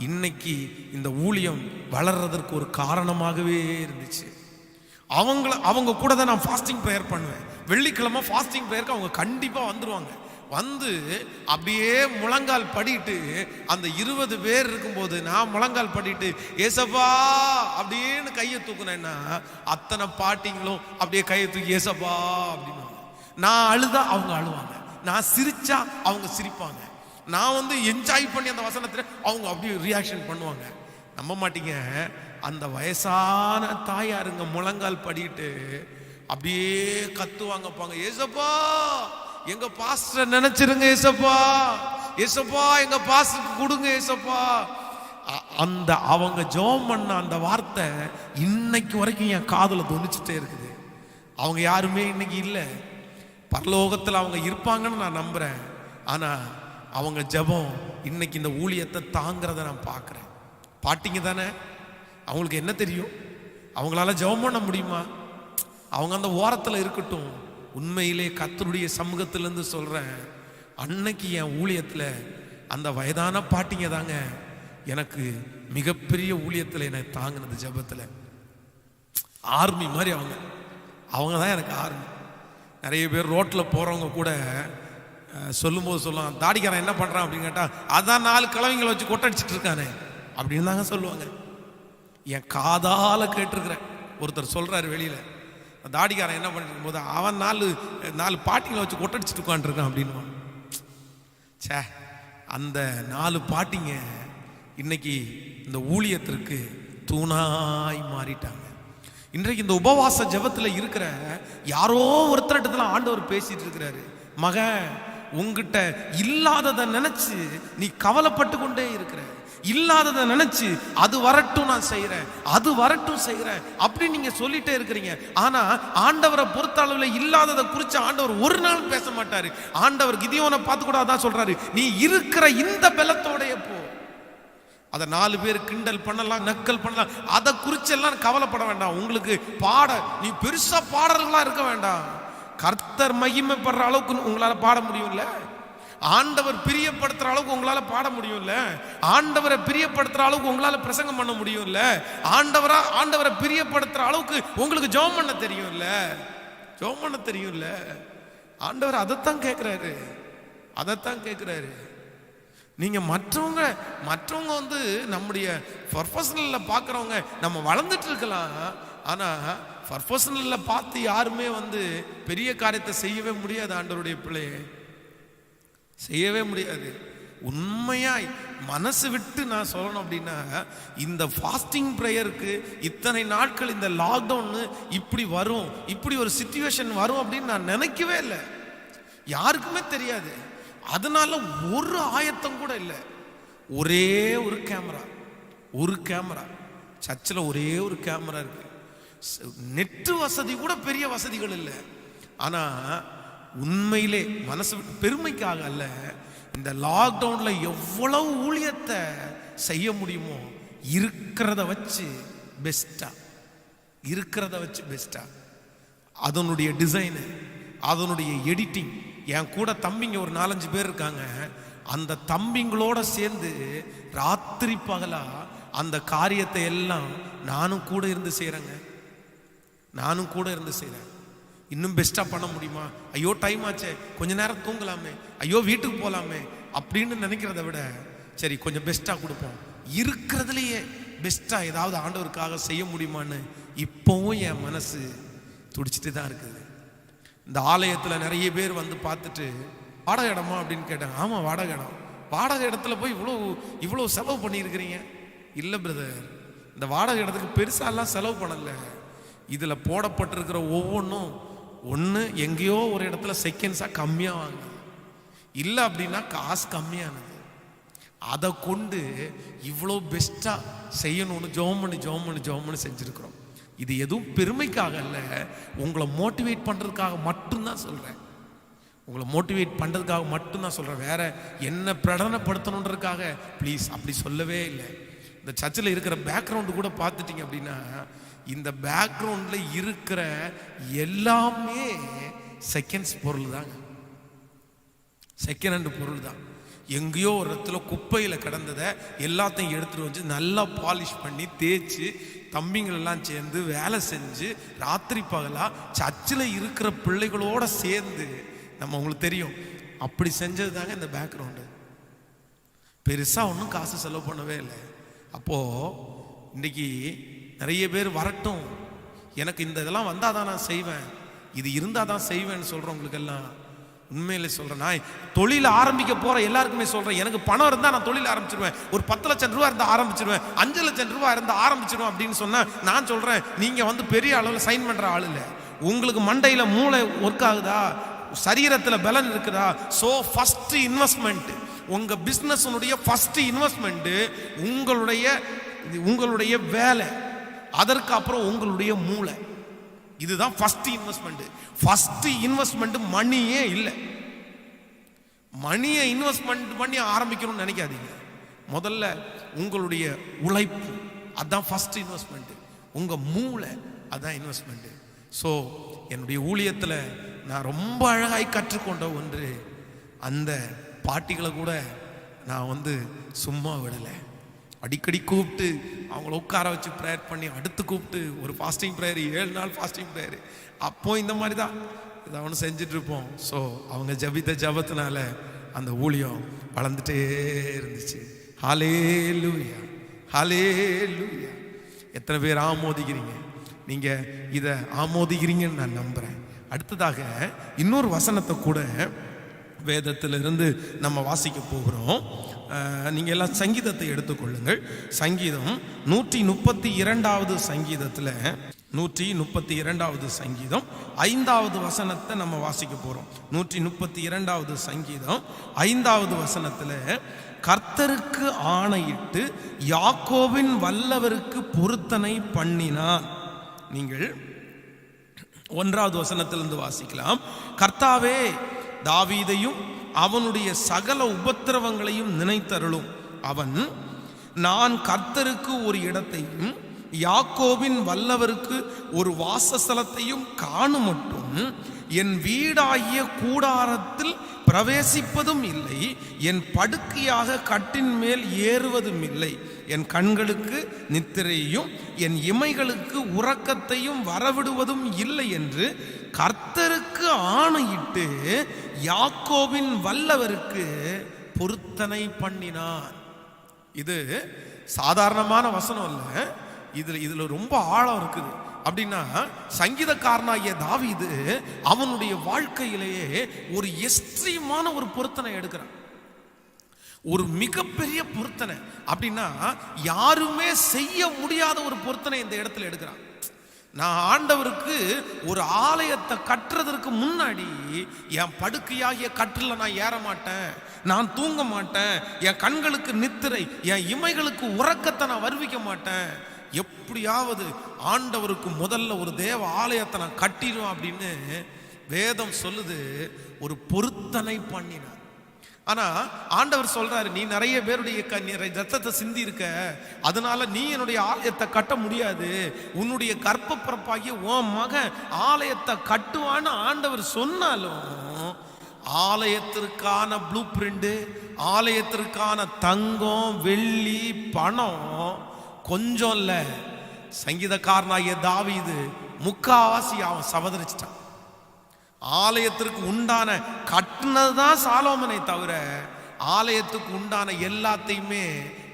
இன்னைக்கு இந்த ஊழியம் வளர்றதற்கு ஒரு காரணமாகவே இருந்துச்சு. அவங்க கூட தான் நான் ஃபாஸ்டிங் ப்ரேயர் பண்ணுவேன். வெள்ளிக்கிழமை ஃபாஸ்டிங் ப்ரேயருக்கு அவங்க கண்டிப்பா வந்துருவாங்க. அப்படியே முழங்கால் படிட்டு அந்த 20 பேர் இருக்கும்போது நான் முழங்கால் படிட்டு ஏசப்பா அப்படின்னு கையை தூக்குனேன்னா அத்தனை பாட்டிங்களும் அப்படியே கையை தூக்கி ஏசப்பா அப்படின்னு. நான் அழுதா அவங்க அழுவாங்க, நான் சிரிச்சா அவங்க சிரிப்பாங்க, நான் என்ஜாய் பண்ணி அந்த வசனத்துல அவங்க அப்படியே ரியாக்ஷன் பண்ணுவாங்க. நம்ப மாட்டீங்க, அந்த வயசான தாயாருங்க முழங்கால் படிட்டு அப்படியே கத்துவாங்க, ஏசப்பா எங்க பாஸ்டர் நினைச்சிருங்க, ஏசப்பா ஏசப்பா எங்க பாஸ்டருக்கு கொடுங்க ஏசப்பா. அந்த அவங்க ஜெபம் பண்ண அந்த வார்த்தை இன்னைக்கு வரைக்கும் என் காதுல தொனிச்சுட்டே இருக்குது. அவங்க யாருமே இன்னைக்கு இல்லை, பரலோகத்தில் அவங்க இருப்பாங்கன்னு நான் நம்புறேன். ஆனா அவங்க ஜெபம் இன்னைக்கு இந்த ஊழியத்தை தாங்கிறத நான் பார்க்கிறேன். பாட்டிங்க தானே, அவங்களுக்கு என்ன தெரியும்? அவங்களால ஜெபம் பண்ண முடியுமா? அவங்க அந்த ஓரத்தில் இருக்கட்டும். உண்மையிலே கர்த்தருடைய சமூகத்திலிருந்து சொல்றேன், அன்னைக்கு என் ஊழியத்தில் அந்த வயதான பாட்டிங்க தாங்க எனக்கு மிகப்பெரிய ஊழியத்தில் என்னை தாங்கினது. ஜெபத்தில் ஆர்மி மாதிரி அவங்க தான் எனக்கு ஆர்மி. நிறைய பேர் ரோட்டில் போகிறவங்க கூட சொல்லும்போது சொல்லுவாங்க, தாடிக்காரன் என்ன பண்ணுறான் அப்படின்னு கேட்டால் அதான் 4 கிழவிங்களை வச்சு கொட்டடிச்சிட்டு இருக்கானே அப்படின்னு தாங்க சொல்லுவாங்க. என் காதால கேட்டிருக்கிறேன். ஒருத்தர் சொல்கிறாரு வெளியில், தாடிக்காரன் என்ன பண்ணிருக்கும் போது அவன் 4 பாட்டிங்களை வச்சு கொட்டடிச்சிட்டு உட்காந்துருக்கான் அப்படின்னு. சே, அந்த 4 பாட்டிங்க இன்னைக்கு இந்த ஊழியத்திற்கு தூணாய் மாறிட்டாங்க. இன்றைக்கு இந்த உபவாச ஜெபத்தில் இருக்கிற யாரோ ஒருத்தரிடத்துல ஆண்டவர் பேசிட்டு இருக்கிறாரு, மகன் உங்ககிட்ட இல்லாததை நினைச்சு நீ கவலைப்பட்டு கொண்டே இருக்கிற, இல்லாததை நினைச்சு அது வரட்டும் நான் செய்யறேன், அது வரட்டும் செய்யறேன் அப்படி நீங்க சொல்லிட்டே இருக்கிறீங்க. ஆனா ஆண்டவரை பொறுத்த அளவுல இல்லாததை குறித்து ஆண்டவர் ஒரு நாள் பேச மாட்டாரு. ஆண்டவர் கிதியோனை பார்த்து கூட அதான் சொல்றாரு, நீ இருக்கிற இந்த பலத்தோடைய போ. அதை 4 பேர் கிண்டல் பண்ணலாம், நக்கல் பண்ணலாம், அதை குறித்து எல்லாம் கவலைப்பட வேண்டாம். உங்களுக்கு நீ பெருசா பாடல்களா இருக்க வேண்டாம். கர்த்தர் மகிமைப்படுற அளவுக்கு உங்களால பாட முடியும்ல, ஆண்டவர் பிரியப்படுத்துற அளவுக்கு உங்களால பாட முடியும்ல, ஆண்டவரை பிரியப்படுத்துற அளவுக்கு உங்களால பிரசங்கம் பண்ண முடியும்ல, ஆண்டவரை பிரியப்படுத்துற அளவுக்கு உங்களுக்கு ஜெபம் பண்ண தெரியும்ல, ஜெபம் பண்ண தெரியும்ல. ஆண்டவர் அதைத்தான் கேட்கிறாரு, அதைத்தான் கேட்கிறாரு. நீங்க மற்றவங்க வந்து நம்முடைய ப்ரொஃபஷனல்ல பார்க்குறவங்க நம்ம வளர்ந்துட்டு இருக்கலாம், ஆனா ப்ரொஃபஷனல்ல பார்த்து யாருமே வந்து பெரிய காரியத்தை செய்யவே முடியாது. ஆண்டவருடைய பிள்ளையை செய்யவே முடியாது. உண்மையாய் மனசு விட்டு நான் சொல்லணும் அப்படின்னா, இந்த ஃபாஸ்டிங் ப்ரேயருக்கு இத்தனை நாட்கள் இந்த லாக்டவுன் இப்படி வரும், இப்படி ஒரு சிச்சுவேஷன் வரும் அப்படின்னு நான் நினைக்கவே இல்லை. யாருக்குமே தெரியாது. அதனால ஒரு ஆயத்தம் கூட இல்லை. ஒரே ஒரு கேமரா சர்ச்சில், ஒரே ஒரு கேமரா இருக்கு. நெட்டு வசதி கூட பெரிய வசதிகள் இல்லை. ஆனா உண்மையிலே மனசு பெருமைக்காக அல்ல, இந்த லாக்டவுன்ல எவ்வளவு ஊழியத்தை செய்ய முடியுமோ இருக்கிறத வச்சு பெஸ்டா அதனுடைய டிசைனு, அதனுடைய எடிட்டிங். என் கூட தம்பிங்க ஒரு 4-5 பேர் இருக்காங்க. அந்த தம்பிங்களோட சேர்ந்து ராத்திரி பகலா அந்த காரியத்தை எல்லாம் நானும் கூட இருந்து செய்கிறேங்க. இன்னும் பெஸ்டா பண்ண முடியுமா? ஐயோ டைம் ஆச்சே, கொஞ்ச நேரம் தூங்கலாமே, ஐயோ வீட்டுக்கு போகலாமே அப்படின்னு நினைக்கிறத விட சரி கொஞ்சம் பெஸ்டா கொடுப்போம், இருக்கிறதுலையே பெஸ்டா ஏதாவது ஆண்டவருக்காக செய்ய முடியுமான்னு இப்போவும் என் மனசு துடிச்சிட்டு தான் இருக்குது. இந்த ஆலயத்தில் நிறைய பேர் வந்து பார்த்துட்டு வாடகை இடமா அப்படின்னு கேட்டாங்க. ஆமாம் வாடகை இடம். வாடகை இடத்துல போய் இவ்வளோ செலவு பண்ணியிருக்கிறீங்க. இல்லை பிரதர், இந்த வாடகை இடத்துக்கு பெருசாலாம் செலவு பண்ணலை. இதில் போடப்பட்டிருக்கிற ஒவ்வொன்றும் ஒன்று எங்கேயோ ஒரு இடத்துல செகண்ட்ஸாக கம்மியாக வாங்க, இல்லை அப்படின்னா காசு கம்மியானது. அதை கொண்டு இவ்வளோ பெஸ்ட்டாக செய்யணும்னு ஜெபம் பண்ணி செஞ்சுருக்கிறோம். இது எதுவும் பெருமைக்காக அல்ல, உங்களை மோட்டிவேட் பண்ணுறதுக்காக மட்டும்தான் சொல்கிறேன். வேற என்ன பிரகடனப்படுத்தணுன்றதுக்காக ப்ளீஸ் அப்படி சொல்லவே இல்லை. இந்த சர்ச்சில் இருக்கிற பேக்ரவுண்டு கூட பார்த்துட்டீங்க அப்படின்னா, இந்த பேக்ரவுண்டில் இருக்கிற எல்லாமே செகண்ட்ஸ் பொருள் தாங்க, செகண்ட் ஹேண்ட் பொருள் தான். எங்கேயோ ஒரு இடத்துல குப்பையில் கிடந்ததை எல்லாத்தையும் எடுத்துகிட்டு வந்து நல்லா பாலிஷ் பண்ணி தேய்ச்சி தம்பிங்களெல்லாம் சேர்ந்து வேலை செஞ்சு ராத்திரி பகலா சர்ச்சில் இருக்கிற பிள்ளைகளோட சேர்ந்து நம்ம உங்களுக்கு தெரியும் அப்படி செஞ்சது தாங்க இந்த பேக்ரவுண்டு. பெருசாக ஒன்றும் காசு செலவு பண்ணவே இல்லை. அப்போது இன்னைக்கு நிறைய பேர் வரட்டும், எனக்கு இந்த இதெல்லாம் வந்தால் தான் நான் செய்வேன், இது இருந்தால் தான் செய்வேன்னு சொல்கிறவங்களுக்கெல்லாம் உண்மையில சொல்கிறேன். நான் தொழில் ஆரம்பிக்க போகிற எல்லாருக்குமே சொல்கிறேன், எனக்கு பணம் இருந்தால் நான் தொழில் ஆரம்பிச்சிருவேன். ஒரு 10 லட்சம் ரூபா இருந்தால் ஆரம்பிச்சிருவேன், 5 லட்சம் ரூபா இருந்தால் ஆரம்பிச்சிருவேன் அப்படின்னு சொன்னால் நான் சொல்கிறேன், நீங்கள் வந்து பெரிய அளவில் சைன் பண்ணுற ஆள் இல்லை. உங்களுக்கு மண்டையில் மூளை ஒர்க் ஆகுதா, சரீரத்தில் பலன் இருக்குதா? ஸோ ஃபர்ஸ்ட் இன்வெஸ்ட்மெண்ட், உங்கள் பிஸ்னஸுடைய ஃபர்ஸ்ட் இன்வெஸ்ட்மெண்ட்டு உங்களுடைய வேலை, அதற்கு அப்புறம் உங்களுடைய மூளை. இதுதான் ஃபர்ஸ்ட் இன்வெஸ்ட்மெண்ட். ஃபர்ஸ்ட் இன்வெஸ்ட்மெண்ட் மணியே இல்லை. மணியை இன்வெஸ்ட்மெண்ட் பண்ணி ஆரம்பிக்கணும்னு நினைக்காதீங்க. முதல்ல உங்களுடைய உழைப்பு, அதான் ஃபர்ஸ்ட் இன்வெஸ்ட்மெண்ட். உங்க மூளை, அதான் இன்வெஸ்ட்மெண்ட். ஸோ என்னுடைய ஊழியத்தில் நான் ரொம்ப அழகாய் கற்றுக்கொண்ட ஒன்று, அந்த பாட்டிகளை கூட நான் வந்து சும்மா விடலை. அடிக்கடி கூப்பிட்டு அவங்கள உட்கார வச்சு ப்ரேயர் பண்ணி, அடுத்து கூப்பிட்டு ஒரு ஃபாஸ்டிங் ப்ரேயர், 7 நாள் ஃபாஸ்டிங் ப்ரேயர். அப்போ இந்த மாதிரி தான் இதை அவனு செஞ்சிட்ருப்போம். ஸோ அவங்க ஜபித்த ஜபத்தினால அந்த ஊழியம் வளர்ந்துட்டே இருந்துச்சு. ஹல்லேலூயா, ஹல்லேலூயா. எத்தனை பேர் ஆமோதிக்கிறீங்க? நீங்கள் இதை ஆமோதிக்கிறீங்கன்னு நான் நம்புகிறேன். அடுத்ததாக இன்னொரு வசனத்தை கூட வேதத்திலிருந்து நம்ம வாசிக்க போகிறோம். நீங்கள் எல்லாம் சங்கீதத்தை எடுத்துக்கொள்ளுங்கள். சங்கீதம் 132வது சங்கீதத்தில் 132வது சங்கீதம் 5வது வசனத்தை நம்ம வாசிக்க போகிறோம். 132வது சங்கீதம் 5வது வசனத்தில் கர்த்தருக்கு ஆணையிட்டு யாக்கோபின் வல்லவருக்கு பொருத்தனை பண்ணினான். நீங்கள் 1வது வசனத்திலிருந்து வாசிக்கலாம். கர்த்தாவே, தாவீதையும் அவனுடைய சகல உபத்திரவங்களையும் நினைத்தருளும். அவன், நான் கர்த்தருக்கு ஒரு இடத்தையும் யாக்கோபின் வல்லவருக்கு ஒரு வாசஸ்தலத்தையும் காணுமட்டும் என் வீடாகிய கூடாரத்தில் பிரவேசிப்பதும் இல்லை, என் படுக்கையாக கட்டின் மேல் ஏறுவதும் இல்லை. என் கண்களுக்கு நித்திரையும் என் இமைகளுக்கு உறக்கத்தையும் வரவிடுவதும் இல்லை என்று கர்த்தருக்கு ஆணையிட்டு யாக்கோபின் வல்லவருக்கு பொருத்தனை பண்ணினான். இது சாதாரணமான வசனம் அல்ல, இதுல ரொம்ப ஆழம் இருக்குது. அப்படின்னா சங்கீதக்காரனாகிய தாவீது அவனுடைய வாழ்க்கையிலேயே ஒரு எக்ஸ்ட்ரீமான ஒரு பொருத்தனை எடுக்கிறான். ஒரு மிகப்பெரிய பொருத்தனை. அப்படின்னா யாருமே செய்ய முடியாத ஒரு பொருத்தனை இந்த இடத்துல எடுக்கிறான். நான் ஆண்டவருக்கு ஒரு ஆலயத்தை கட்டுறதற்கு முன்னாடி என் படுக்கையாகிய கட்டில நான் ஏற மாட்டேன், நான் தூங்க மாட்டேன், என் கண்களுக்கு நித்திரை, என் இமைகளுக்கு உறக்கத்தை நான் வருவிக்க மாட்டேன், எப்படியாவது ஆண்டவருக்கு முதல்ல ஒரு தேவ ஆலயத்தை நான் கட்டிடுவேன் அப்படின்னு வேதம் சொல்லுது. ஒரு பொருத்தனை பண்ணினார். ஆனா ஆண்டவர் சொல்றாரு, நீ நிறைய பேருடைய ரத்தத்தை சிந்தி இருக்க, அதனால நீ என்னுடைய ஆலயத்தை கட்ட முடியாது, உன்னுடைய கர்ப்பப்பிறப்பாகிய உன் மகன் ஆலயத்தை கட்டுவான்னு ஆண்டவர் சொன்னாலும் ஆலயத்திற்கான ப்ளூ பிரிண்ட், ஆலயத்திற்கான தங்கம் வெள்ளி பணம் கொஞ்சம் இல்ல. சங்கீதக்காரனாகிய தாவீது முக்காவாசி அவன் சவதரிச்சிட்டான். ஆலயத்திற்கு உண்டான கட்டினதுதான் சாலோமனை தவிர ஆலயத்துக்கு உண்டான எல்லாத்தையுமே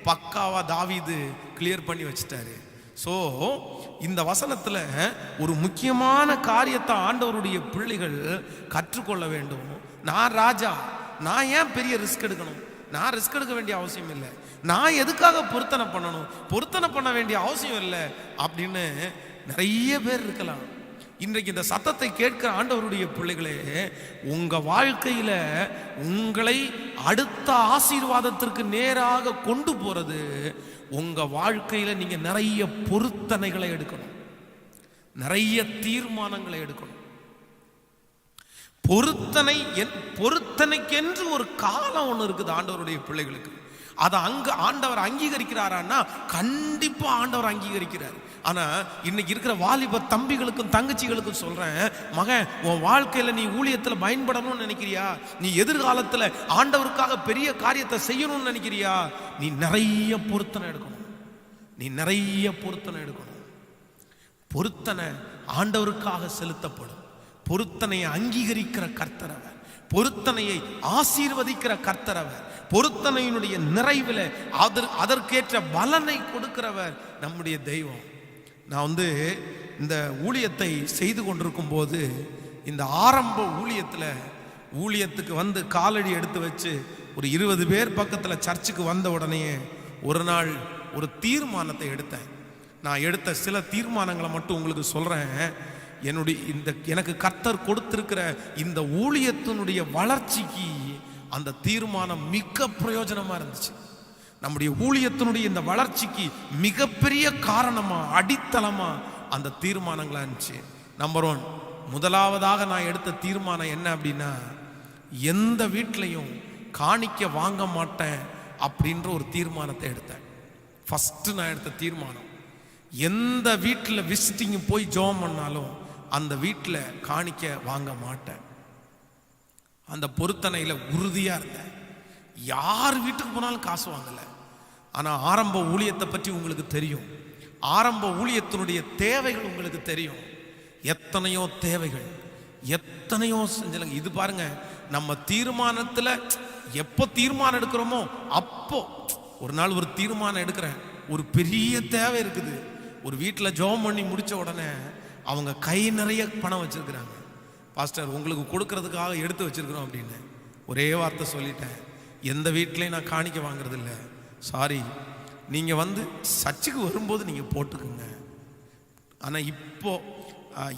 பக்காவா தாவீது கிளியர் பண்ணி வச்சிட்டாரு. ஸோ இந்த வசனத்துல ஒரு முக்கியமான காரியத்தை ஆண்டவருடைய பிள்ளைகள் கற்றுக்கொள்ள வேண்டும். நான் ராஜா, நான் ஏன் பெரிய ரிஸ்க் எடுக்கணும்? நான் ரிஸ்க் எடுக்க வேண்டிய அவசியம் இல்லை. நான் எதுக்காக பொருத்தனை பண்ணணும்? பொருத்தனை பண்ண வேண்டிய அவசியம் இல்லை அப்படின்னு நிறைய பேர் இருக்கலாம். இன்றைக்கு இந்த சத்தத்தை கேட்கிற ஆண்டவருடைய பிள்ளைகளே, உங்க வாழ்க்கையில உங்களை அடுத்த ஆசீர்வாதத்திற்கு நேராக கொண்டு போறது உங்க வாழ்க்கையில நீங்க நிறைய பொருத்தனைகளை எடுக்கணும், நிறைய தீர்மானங்களை எடுக்கணும். பொருத்தனைக்கென்று ஒரு காலம் ஒன்று இருக்குது ஆண்டவருடைய பிள்ளைகளுக்கு. அதை ஆண்டவர் அங்கீகரிக்கிறாரான்னா கண்டிப்பா ஆண்டவர் அங்கீகரிக்கிறார். ஆனா இன்னைக்கு இருக்கிற வாலிப தம்பிகளுக்கும் தங்கச்சிகளுக்கும் சொல்றேன், மகன், உன் வாழ்க்கையில நீ ஊழியத்துல பயன்படணும்னு நினைக்கிறியா? நீ எதிர்காலத்துல ஆண்டவருக்காக பெரிய காரியத்தை செய்யணும்னு நினைக்கிறியா? நீ நிறைய பொருத்தனை எடுக்கணும். நீ நிறைய பொருத்தனை எடுக்கணும். பொருத்தனை ஆண்டவருக்காக செலுத்தப்படும். பொருத்தனையை அங்கீகரிக்கிற கர்த்தரவர், பொருத்தனையை ஆசீர்வதிக்கிற கர்த்தரவர், பொருத்தனையினுடைய நிறைவில் அதற்கேற்ற பலனை கொடுக்கிறவர் நம்முடைய தெய்வம். நான் இந்த ஊழியத்தை செய்து கொண்டிருக்கும் போது, இந்த ஆரம்ப ஊழியத்துக்கு காலடி எடுத்து வச்சு ஒரு 20 பேர் பக்கத்தில் சர்ச்சுக்கு வந்த உடனே ஒரு நாள் ஒரு தீர்மானத்தை எடுத்தேன். நான் எடுத்த சில தீர்மானங்களை மட்டும் உங்களுக்கு சொல்றேன். எனக்கு கர்த்தர் கொடுத்திருக்கிற இந்த ஊழியத்தினுடைய வளர்ச்சிக்கு அந்த தீர்மானம் மிக பிரயோஜனமா இருந்துச்சு. நம்முடைய ஊழியத்தினுடைய இந்த வளர்ச்சிக்கு மிகப்பெரிய காரணமா, அடித்தளமா அந்த தீர்மானங்களா இருந்துச்சு. நம்பர் 1, முதலாவதாக நான் எடுத்த தீர்மானம் என்ன அப்படின்னா, எந்த வீட்லையும் காணிக்க வாங்க மாட்டேன் அப்படின்ற ஒரு தீர்மானத்தை எடுத்தேன். ஃபர்ஸ்ட் நான் எடுத்த தீர்மானம், எந்த வீட்டில் விசிட்டிங் போய் ஜெபம் பண்ணாலும் அந்த வீட்டில் காணிக்க வாங்க மாட்டேன். அந்த பொருத்தனையில உறுதியா இருந்தேன். யார் வீட்டுக்கு போனாலும் காசு வாங்கல. ஆனா ஆரம்ப ஊழியத்தை பற்றி உங்களுக்கு தெரியும், ஆரம்ப ஊழியத்தினுடைய தேவைகள் உங்களுக்கு தெரியும். எத்தனையோ தேவைகள், எத்தனையோ செஞ்சலங்க. இது பாருங்க, நம்ம தீர்மானத்துல எப்போ தீர்மானம் எடுக்கிறோமோ அப்போ ஒரு நாள் ஒரு தீர்மானம் எடுக்கிறேன். ஒரு பெரிய தேவை இருக்குது. ஒரு வீட்டில் ஜெபம் பண்ணி முடிச்ச உடனே அவங்க கை நிறைய பணம் வச்சிருக்கிறாங்க. பாஸ்டர், உங்களுக்கு கொடுக்கறதுக்காக எடுத்து வச்சிருக்கிறோம் அப்படின்னு ஒரே வார்த்தை சொல்லிட்டேன். எந்த வீட்லையும் நான் காணிக்க வாங்குறது இல்லை. சாரி, நீங்கள் சர்ச்சுக்கு வரும்போது நீங்கள் போட்டுக்குங்க. ஆனால் இப்போ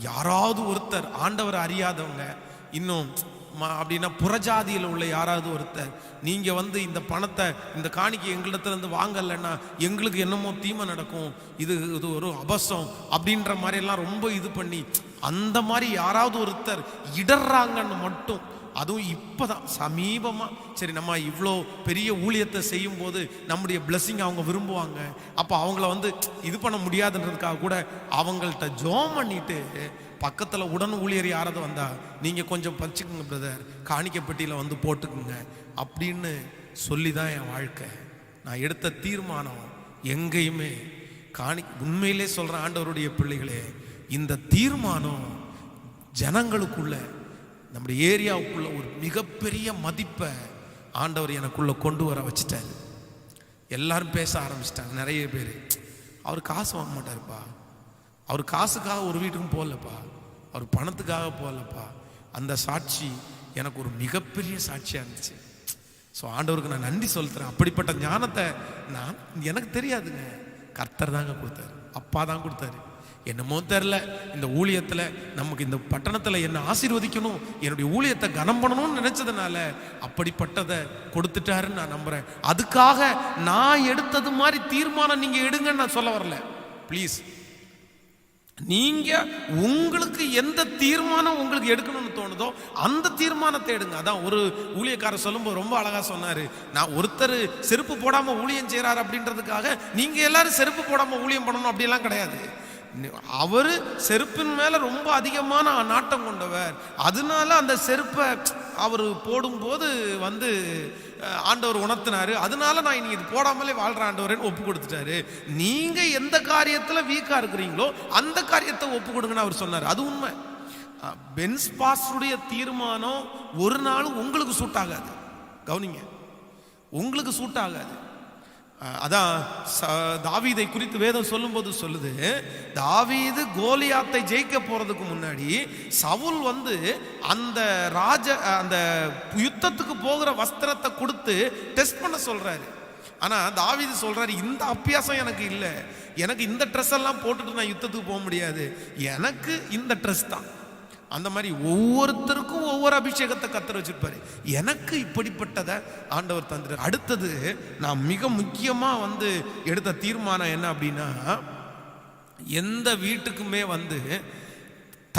யாராவது ஒருத்தர் ஆண்டவர் அறியாதவங்க, இன்னும் அப்படின்னா புறஜாதியில் உள்ள யாராவது ஒருத்தர் நீங்க வந்து இந்த பணத்தை இந்த காணிக்கை எங்களிடத்துல இருந்து வாங்கலைன்னா எங்களுக்கு என்னமோ தீமை நடக்கும், இது ஒரு அபசம் அப்படின்ற மாதிரி எல்லாம் ரொம்ப இது பண்ணி அந்த மாதிரி யாராவது ஒருத்தர் இடர்றாங்கன்னு மட்டும், அதுவும் இப்போதான் சமீபமாக சரி நம்ம இவ்வளோ பெரிய ஊழியத்தை செய்யும் போது நம்முடைய பிளெஸிங் அவங்க விரும்புவாங்க, அப்போ அவங்கள வந்து இது பண்ண முடியாதுன்றதுக்காக கூட அவங்கள்ட்ட ஜோம் பண்ணிட்டு பக்கத்தில் உடன் ஊழியர் யாராவது வந்தா நீங்கள் கொஞ்சம் பறிச்சுக்குங்க பிரதர், காணிக்கை பெட்டியில் வந்து போட்டுக்குங்க அப்படின்னு சொல்லி தான் என் வாழ்க்கை. நான் எடுத்த தீர்மானம் எங்கேயுமே உண்மையிலே சொல்கிறேன் ஆண்டவருடைய பிள்ளைகளே, இந்த தீர்மானம் ஜனங்களுக்குள்ள நம்முடைய ஏரியாவுக்குள்ள ஒரு மிகப்பெரிய மதிப்பை ஆண்டவர் எனக்குள்ள கொண்டு வர வச்சுட்டாரு. எல்லாரும் பேச ஆரம்பிச்சிட்டாங்க. நிறைய பேர் அவர் காசு வாங்க மாட்டாருப்பா, அவர் காசுக்காக ஒரு வீட்டுக்கும் போகலப்பா, அவர் பணத்துக்காக போகலப்பா. அந்த சாட்சி எனக்கு ஒரு மிகப்பெரிய சாட்சியாக இருந்துச்சு. ஸோ ஆண்டவருக்கு நான் நன்றி சொல்லுறேன். அப்படிப்பட்ட ஞானத்தை எனக்கு தெரியாதுங்க, கர்த்தர் தாங்க கொடுத்தாரு, அப்பா தான் கொடுத்தாரு. என்னமோ தெரில, இந்த ஊழியத்தில் நமக்கு இந்த பட்டணத்தில் என்ன ஆசீர்வதிக்கணும், என்னுடைய ஊழியத்தை கனம் பண்ணணும்னு நினைச்சதுனால அப்படிப்பட்டதை கொடுத்துட்டாருன்னு நான் நம்புறேன். அதுக்காக நான் எடுத்தது மாதிரி தீர்மானம் நீங்க எடுங்கன்னு நான் சொல்ல வரல. ப்ளீஸ், நீங்க உங்களுக்கு எந்த தீர்மானம் உங்களுக்கு எடுக்கணும்னு தோணுதோ அந்த தீர்மானத்தை எடுங்க. அதான் ஒரு ஊழியக்காரர் சொல்லும்போது ரொம்ப அழகா சொன்னாரு, நான் ஒருத்தர் செருப்பு போடாம ஊழியம் செய்யறாரு அப்படின்றதுக்காக நீங்க எல்லாரும் செருப்பு போடாம ஊழியம் பண்ணணும் அப்படிலாம் கிடையாது. அவரு செருப்பின் மேல ரொம்ப அதிகமான நாட்டம் கொண்டவர், அதனால அந்த செருப்பை அவர் போடும்போது வந்து ஆண்டவர் உணர்த்தினாரு, அதனால நான் இனி இது போடாமலே வாழ்ற ஆண்டவரேன்னு ஒப்பு கொடுத்துட்டாரு. நீங்க எந்த காரியத்துல வீக்கா இருக்கிறீங்களோ அந்த காரியத்தை ஒப்பு கொடுங்கன்னு அவர் சொன்னார். அது உண்மை. பென்ஸ் பாஸ்டருடைய தீர்மானம் ஒரு நாள் உங்களுக்கு சூட் ஆகாது, கவனிங்க, உங்களுக்கு சூட் ஆகாது. அதான் தாவீதை குறித்து வேதம் சொல்லும் போது சொல்லுது, தாவீது கோலியாத்தை ஜெயிக்க போறதுக்கு முன்னாடி சவுல் வந்து அந்த அந்த யுத்தத்துக்கு போகிற வஸ்திரத்தை கொடுத்து டெஸ்ட் பண்ண சொல்றாரு. ஆனா தாவீது சொல்றாரு, இந்த அபியாசம் எனக்கு இல்லை, எனக்கு இந்த ட்ரெஸ் எல்லாம் போட்டுட்டு நான் யுத்தத்துக்கு போக முடியாது, எனக்கு இந்த ட்ரெஸ் தான். அந்த மாதிரி ஒவ்வொருத்தருக்கும் ஒவ்வொரு அபிஷேகத்தை கர்த்தர் வச்சிருப்பாரு. எனக்கு இப்படிப்பட்டதை ஆண்டவர் தந்துரு. அடுத்தது நான் மிக முக்கியமா வந்து எடுத்த தீர்மானம் என்ன அப்படின்னா, எந்த வீட்டுக்குமே வந்து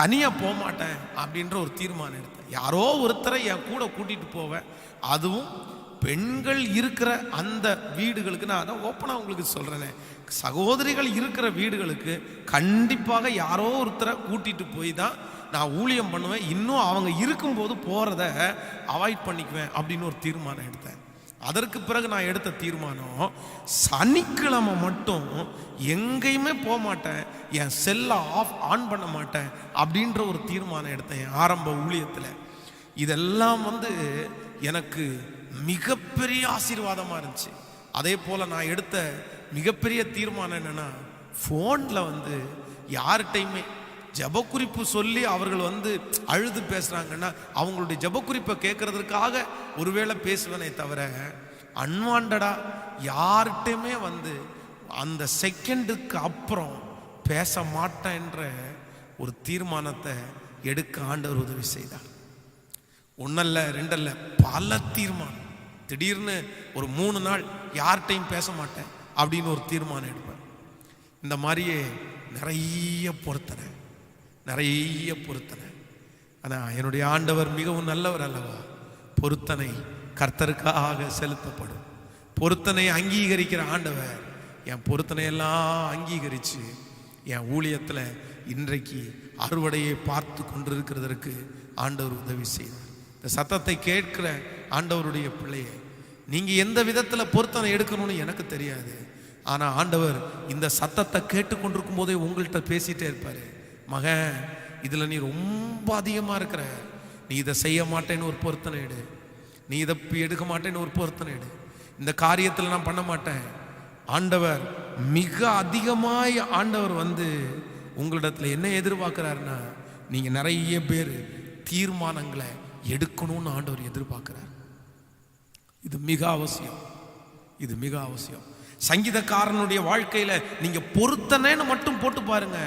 தனியா போக மாட்டேன் அப்படின்ற ஒரு தீர்மானம் எடுத்தேன். யாரோ ஒருத்தரை என் கூட கூட்டிட்டு போவேன், அதுவும் பெண்கள் இருக்கிற அந்த வீடுகளுக்கு. நான் அதான் ஓப்பனாக உங்களுக்கு சொல்றேனே, சகோதரிகள் இருக்கிற வீடுகளுக்கு கண்டிப்பாக யாரோ ஒருத்தரை கூட்டிட்டு போய் தான் நான் ஊழியம் பண்ணுவேன். இன்னும் அவங்க இருக்கும்போது போறத அவாய்ட் பண்ணிக்குவேன் அப்படின்னு ஒரு தீர்மானம் எடுத்தேன். அதற்கு பிறகு நான் எடுத்த தீர்மானம், சனிக்கிழமை மட்டும் எங்கேயுமே போக மாட்டேன், என் செல்லை ஆன் பண்ண மாட்டேன் அப்படின்ற ஒரு தீர்மானம் எடுத்தேன் என் ஆரம்ப ஊழியத்தில். இதெல்லாம் வந்து எனக்கு மிகப்பெரிய ஆசீர்வாதமா இருந்துச்சு. அதே போல நான் எடுத்த மிகப்பெரிய தீர்மானம் என்னன்னா, ஃபோனில் வந்து யார்கிட்டையுமே ஜபக்குறிப்பு சொல்லி அவர்கள் வந்து அழுது பேசுறாங்கன்னா அவங்களுடைய ஜபக்குறிப்பை கேட்கறதுக்காக ஒருவேளை பேசுவேனே தவிர, அன்வாண்டடா யார்கிட்டையுமே வந்து அந்த செகண்டுக்கு அப்புறம் பேச மாட்டேன்ற ஒரு தீர்மானத்தை எடுக்க ஆண்டவர் உதவி செய்தார். ஒன்னல்ல ரெண்டல்ல, பல தீர்மானம். திடீர்னு ஒரு 3 நாள் யார்கிட்டையும் பேச மாட்டேன் அப்படின்னு ஒரு தீர்மானம் எடுப்பேன். இந்த மாதிரியே நிறைய பொருத்தனை. ஆனால் என்னுடைய ஆண்டவர் மிகவும் நல்லவர் அல்லவா. பொருத்தனை கர்த்தருக்காக செலுத்தப்படும். பொருத்தனை அங்கீகரிக்கிற ஆண்டவர் என் பொருத்தனையெல்லாம் அங்கீகரித்து என் ஊழியத்தில் இன்றைக்கு அறுவடையை பார்த்து கொண்டிருக்கிறதற்கு ஆண்டவர் உதவி செய்தார். இந்த சத்தத்தை கேட்கிற ஆண்டவருடைய பிள்ளையை, நீங்கள் எந்த விதத்தில் பொருத்தனை எடுக்கணும்னு எனக்கு தெரியாது, ஆனால் ஆண்டவர் இந்த சத்தத்தை கேட்டுக்கொண்டிருக்கும் போதே உங்கள்கிட்ட பேசிகிட்டே இருப்பார். மகன், இதில் நீ ரொம்ப அதிகமாக இருக்கிற, நீ இதை செய்ய மாட்டேன்னு ஒரு பொருத்தனை எடு, நீ இதை எடுக்க மாட்டேன்னு ஒரு பொருத்தனை எடு, இந்த காரியத்தில் நான் பண்ண மாட்டேன். ஆண்டவர் மிக அதிகமாய் ஆண்டவர் வந்து உங்களிடத்தில் என்ன எதிர்பார்க்கிறாருன்னா, நீங்கள் நிறைய பேர் தீர்மானங்களை எடுக்கணும்னு ஆண்டவர் எதிர்பார்க்கிறார். இது மிக அவசியம். சங்கீதக்காரனுடைய வாழ்க்கையில நீங்க பொருத்தனைன்னு மட்டும் போட்டு பாருங்க,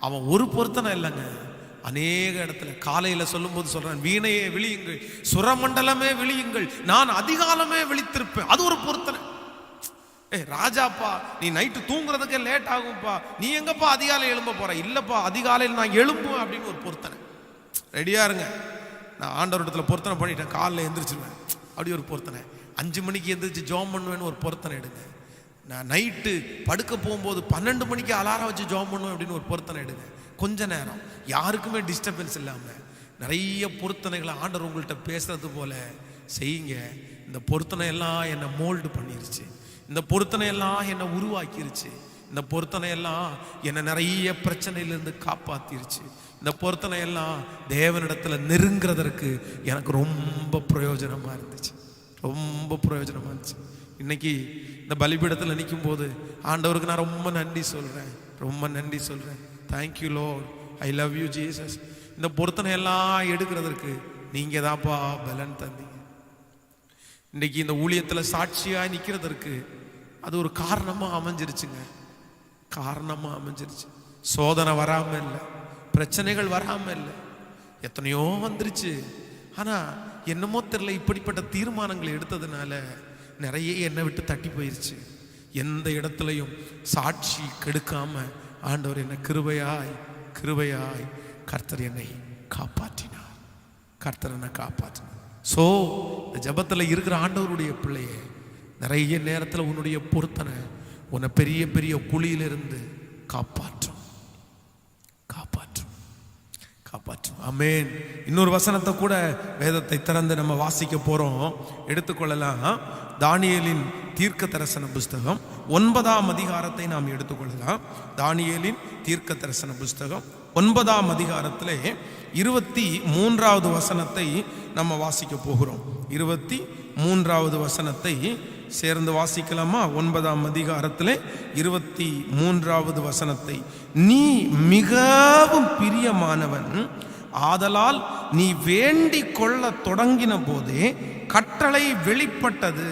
அவன் ஒரு பொருத்தனை இல்லைங்க, அநேக இடத்துல காலையில சொல்லும் போது சொல்றேன், வீணையே விழியுங்கள், சுரமண்டலமே விழியுங்கள், நான் அதிகாலமே விழித்திருப்பேன். அது ஒரு பொருத்தனை. ராஜாப்பா, நீ நைட்டு தூங்குறதுக்கே லேட் ஆகும்பா, நீ எங்கப்பா அதிகாலை எழும்ப போற? இல்லப்பா, அதிகாலையில் நான் எழும்புவேன் அப்படின்னு ஒரு பொருத்தனை. ரெடியா இருங்க. நான் ஆண்டவர் இடத்துல பொருத்தனை பண்ணிட்டேன், காலைல எந்திரிச்சிருவேன் அப்படி ஒரு பொருத்தனை. 5 மணிக்கு எந்திரிச்சு ஜோம் பண்ணுவேன்னு ஒரு பொருத்தனை எடுங்க. நான் நைட்டு படுக்க போகும்போது 12 மணிக்கு அலாரம் வச்சு ஜோம் பண்ணுவேன் அப்படின்னு ஒரு பொருத்தனை எடுங்க. கொஞ்ச நேரம் யாருக்குமே டிஸ்டர்பன்ஸ் இல்லாமல் நிறைய பொருத்தனைகளை ஆண்டவர் உங்கள்கிட்ட பேசுறது போல செய்யுங்க. இந்த பொருத்தனை எல்லாம் என்னை மோல்டு பண்ணிருச்சு, இந்த பொருத்தனை எல்லாம் என்னை உருவாக்கிருச்சு, இந்த பொருத்தனை எல்லாம் என்னை நிறைய பிரச்சனையிலிருந்து காப்பாத்திருச்சு. இந்த பொருத்தனை எல்லாம் தேவனிடத்துல நெருங்கிறதற்கு எனக்கு ரொம்ப பிரயோஜனமா இருந்துச்சு, ரொம்ப பிரயோஜனமா இருந்துச்சு. இன்னைக்கு இந்த பலிபீடத்தில் நிற்கும் போது ஆண்டவருக்கு நான் ரொம்ப நன்றி சொல்றேன், ரொம்ப நன்றி சொல்றேன். Thank you Lord, I love you Jesus. இந்த பொருத்தனை எல்லாம் எடுக்கிறதற்கு நீங்க தான்ப்பா பலன் தந்தீங்க. இன்னைக்கு இந்த ஊழியத்தில் சாட்சியா நிற்கிறதற்கு அது ஒரு காரணமா அமைஞ்சிருச்சுங்க, காரணமா அமைஞ்சிருச்சு. சோதனை வராம இல்லை, பிரச்சனைகள் வராம இல்லை, எத்தனையோ வந்துருச்சு. ஆனா என்னமோ தெரியல, இப்படிப்பட்ட தீர்மானங்களை எடுத்ததுனால நிறைய என்னை விட்டு தட்டி போயிருச்சு. எந்த இடத்துலையும் சாட்சி கெடுக்காம ஆண்டவர் என்னை கிருபையாய் கிருபையாய் கர்த்தர் என்னை காப்பாற்றினார், கர்த்தர் என்னை காப்பாற்றினார். ஸோ இந்த ஜபத்தில் இருக்கிற ஆண்டவருடைய பிள்ளையே, நிறைய நேரத்தில் உன்னுடைய பொருத்தனை உன்னை பெரிய பெரிய குழியிலிருந்து காப்பாற்றும், காப்பாற்றும், காப்பாற்றும். ஆமென். இன்னொரு வசனத்தை கூட வேதத்தை திறந்து நம்ம வாசிக்க போறோம், எடுத்துக்கொள்ளலாம். தானியேலின் தீர்க்க தரிசன புஸ்தகம் 9ஆம் அதிகாரத்தை நாம் எடுத்துக்கொள்ளலாம். தானியேலின் தீர்க்க தரிசன புஸ்தகம் 9ஆம் அதிகாரத்திலே 23வது வசனத்தை நம்ம வாசிக்க போகிறோம். 23வது வசனத்தை சேர்ந்து வாசிக்கலாமா? 9ஆம் அதிகாரத்திலே 23வது வசனத்தை, நீ மிகவும் பிரியமானவன், ஆதலால் நீ வேண்டிக் கொள்ள தொடங்கின போதே கட்டளை வெளிப்பட்டது,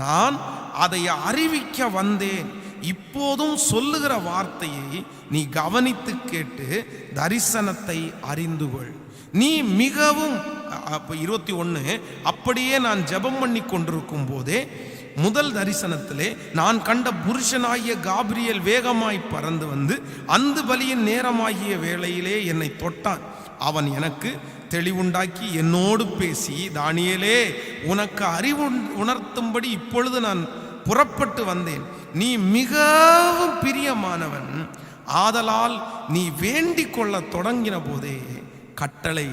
நான் அதை அறிவிக்க வந்தேன். இப்போதும் சொல்லுகிற வார்த்தையை நீ கவனித்து கேட்டு தரிசனத்தை அறிந்து கொள். நீ மிகவும் 21, அப்படியே நான் ஜெபம் பண்ணி கொண்டிருக்கும் போதே முதல் தரிசனத்திலே நான் கண்ட புருஷனாகிய காபிரியேல் வேகமாய் பறந்து வந்து அந்த பலியின் நேரமாகிய வேளையிலே என்னை தொட்டான். அவன் எனக்கு தெளிவுண்டாக்கி என்னோடு பேசி, தானியேலே, உனக்கு அறிவு உணர்த்தும்படி இப்பொழுது நான் புறப்பட்டு வந்தேன். நீ மிகவும் பிரியமானவன், ஆதலால் நீ வேண்டிக் கொள்ள தொடங்கின போதே கட்டளை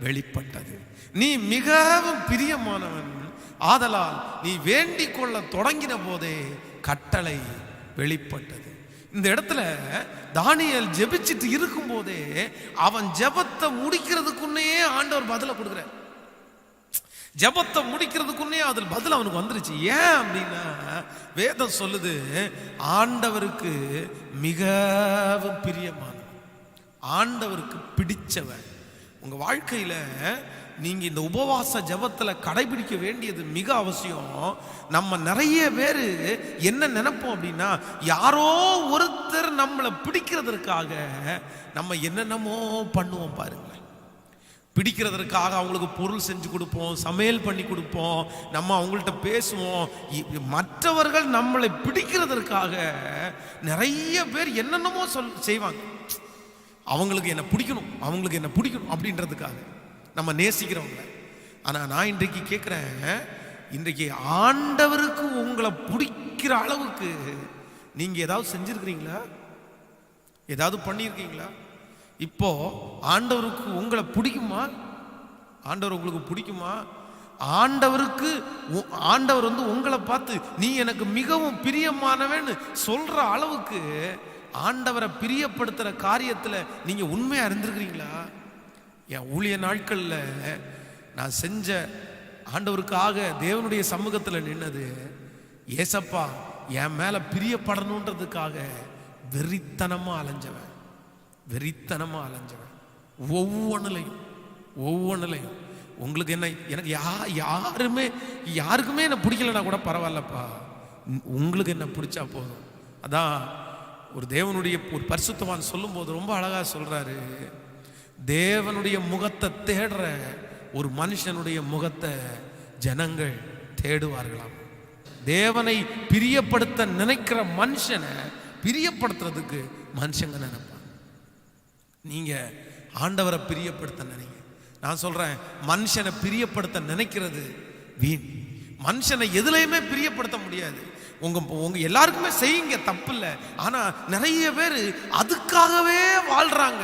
வெளிப்பட்டது. நீ மிகவும் பிரியமானவன், ஆதலால் நீ வேண்டிக் கொள்ள தொடங்கின போதே கட்டளை வெளிப்பட்டது. இந்த இடத்துல தானியேல் ஜெபிச்சிட்டு இருக்கும் போதே அவன் ஜெபத்தை முடிக்கிறதுக்குன்னே ஆண்டவர் பதில கொடுக்குற. ஜெபத்தை முடிக்கிறதுக்குன்னே அதில் பதில் அவனுக்கு வந்துருச்சு. ஏன் அப்படின்னா வேதம் சொல்லுது, ஆண்டவருக்கு மிகவும் பிரியமானவன், ஆண்டவருக்கு பிடிச்சவன். உங்க வாழ்க்கையில நீங்க இந்த உபவாச ஜெபத்துல கடைபிடிக்க வேண்டியது மிக அவசியம். நம்ம நிறைய பேரு என்ன நினைப்போம் அப்படின்னா, யாரோ ஒருத்தர் நம்மளை பிடிக்கிறதற்காக நம்ம என்னென்னமோ பண்ணுவோம் பாருங்க. பிடிக்கிறதற்காக அவங்களுக்கு பொருள் செஞ்சு கொடுப்போம், சமையல் பண்ணி கொடுப்போம், நம்ம அவங்கள்ட்ட பேசுவோம். மற்றவர்கள் நம்மளை பிடிக்கிறதற்காக நிறைய பேர் என்னென்னமோ செய்வாங்க. அவங்களுக்கு என்ன பிடிக்கணும், அவங்களுக்கு என்ன பிடிக்கணும் அப்படின்றதுக்காக நம்ம நேசிக்கிறவங்க. ஆனால் நான் இன்றைக்கு கேட்குறேன், இன்றைக்கு ஆண்டவருக்கு உங்களை பிடிக்கிற அளவுக்கு நீங்கள் ஏதாவது செஞ்சுருக்கிறீங்களா? ஏதாவது பண்ணியிருக்கீங்களா? இப்போ ஆண்டவருக்கு உங்களை பிடிக்குமா? ஆண்டவர் உங்களுக்கு பிடிக்குமா? ஆண்டவருக்கு ஆண்டவர் வந்து உங்களை பார்த்து நீ எனக்கு மிகவும் பிரியமானவன்னு சொல்ற அளவுக்கு ஆண்டவரை பிரியப்படுத்துகிற காரியத்தில் நீங்கள் உண்மையாக இருந்திருக்கிறீங்களா? என் ஊழிய நாட்களில் நான் செஞ்ச ஆண்டவருக்காக தேவனுடைய சமூகத்தில் நின்னது, ஏசப்பா என் மேலே பிரியப்படணுன்றதுக்காக வெறித்தனமாக அலைஞ்சவன், வெறித்தனமாக அலைஞ்சவன். ஒவ்வொன்றுலையும் உங்களுக்கு என்ன, எனக்கு யாருக்குமே என்ன பிடிக்கலன்னா கூட பரவாயில்லப்பா, உங்களுக்கு என்ன பிடிச்சா போதும். அதான் ஒரு தேவனுடைய ஒரு பரிசுத்தவான் சொல்லும்போது ரொம்ப அழகாக சொல்கிறாரு, தேவனுடைய முகத்தை தேடுற ஒரு மனுஷனுடைய முகத்தை ஜனங்கள் தேடுவார்களாம். தேவனை பிரியப்படுத்த நினைக்கிற மனுஷனை பிரியப்படுத்துறதுக்கு மனுஷங்க நினைப்பாங்க. நீங்க ஆண்டவரை பிரியப்படுத்த நினைங்க. நான் சொல்றேன், மனுஷனை பிரியப்படுத்த நினைக்கிறது வீண். மனுஷனை எதுலையுமே பிரியப்படுத்த முடியாது. உங்க எல்லாருக்குமே செய்யுங்க, தப்பு இல்லை. ஆனா நிறைய பேர் அதுக்காகவே வாழ்றாங்க.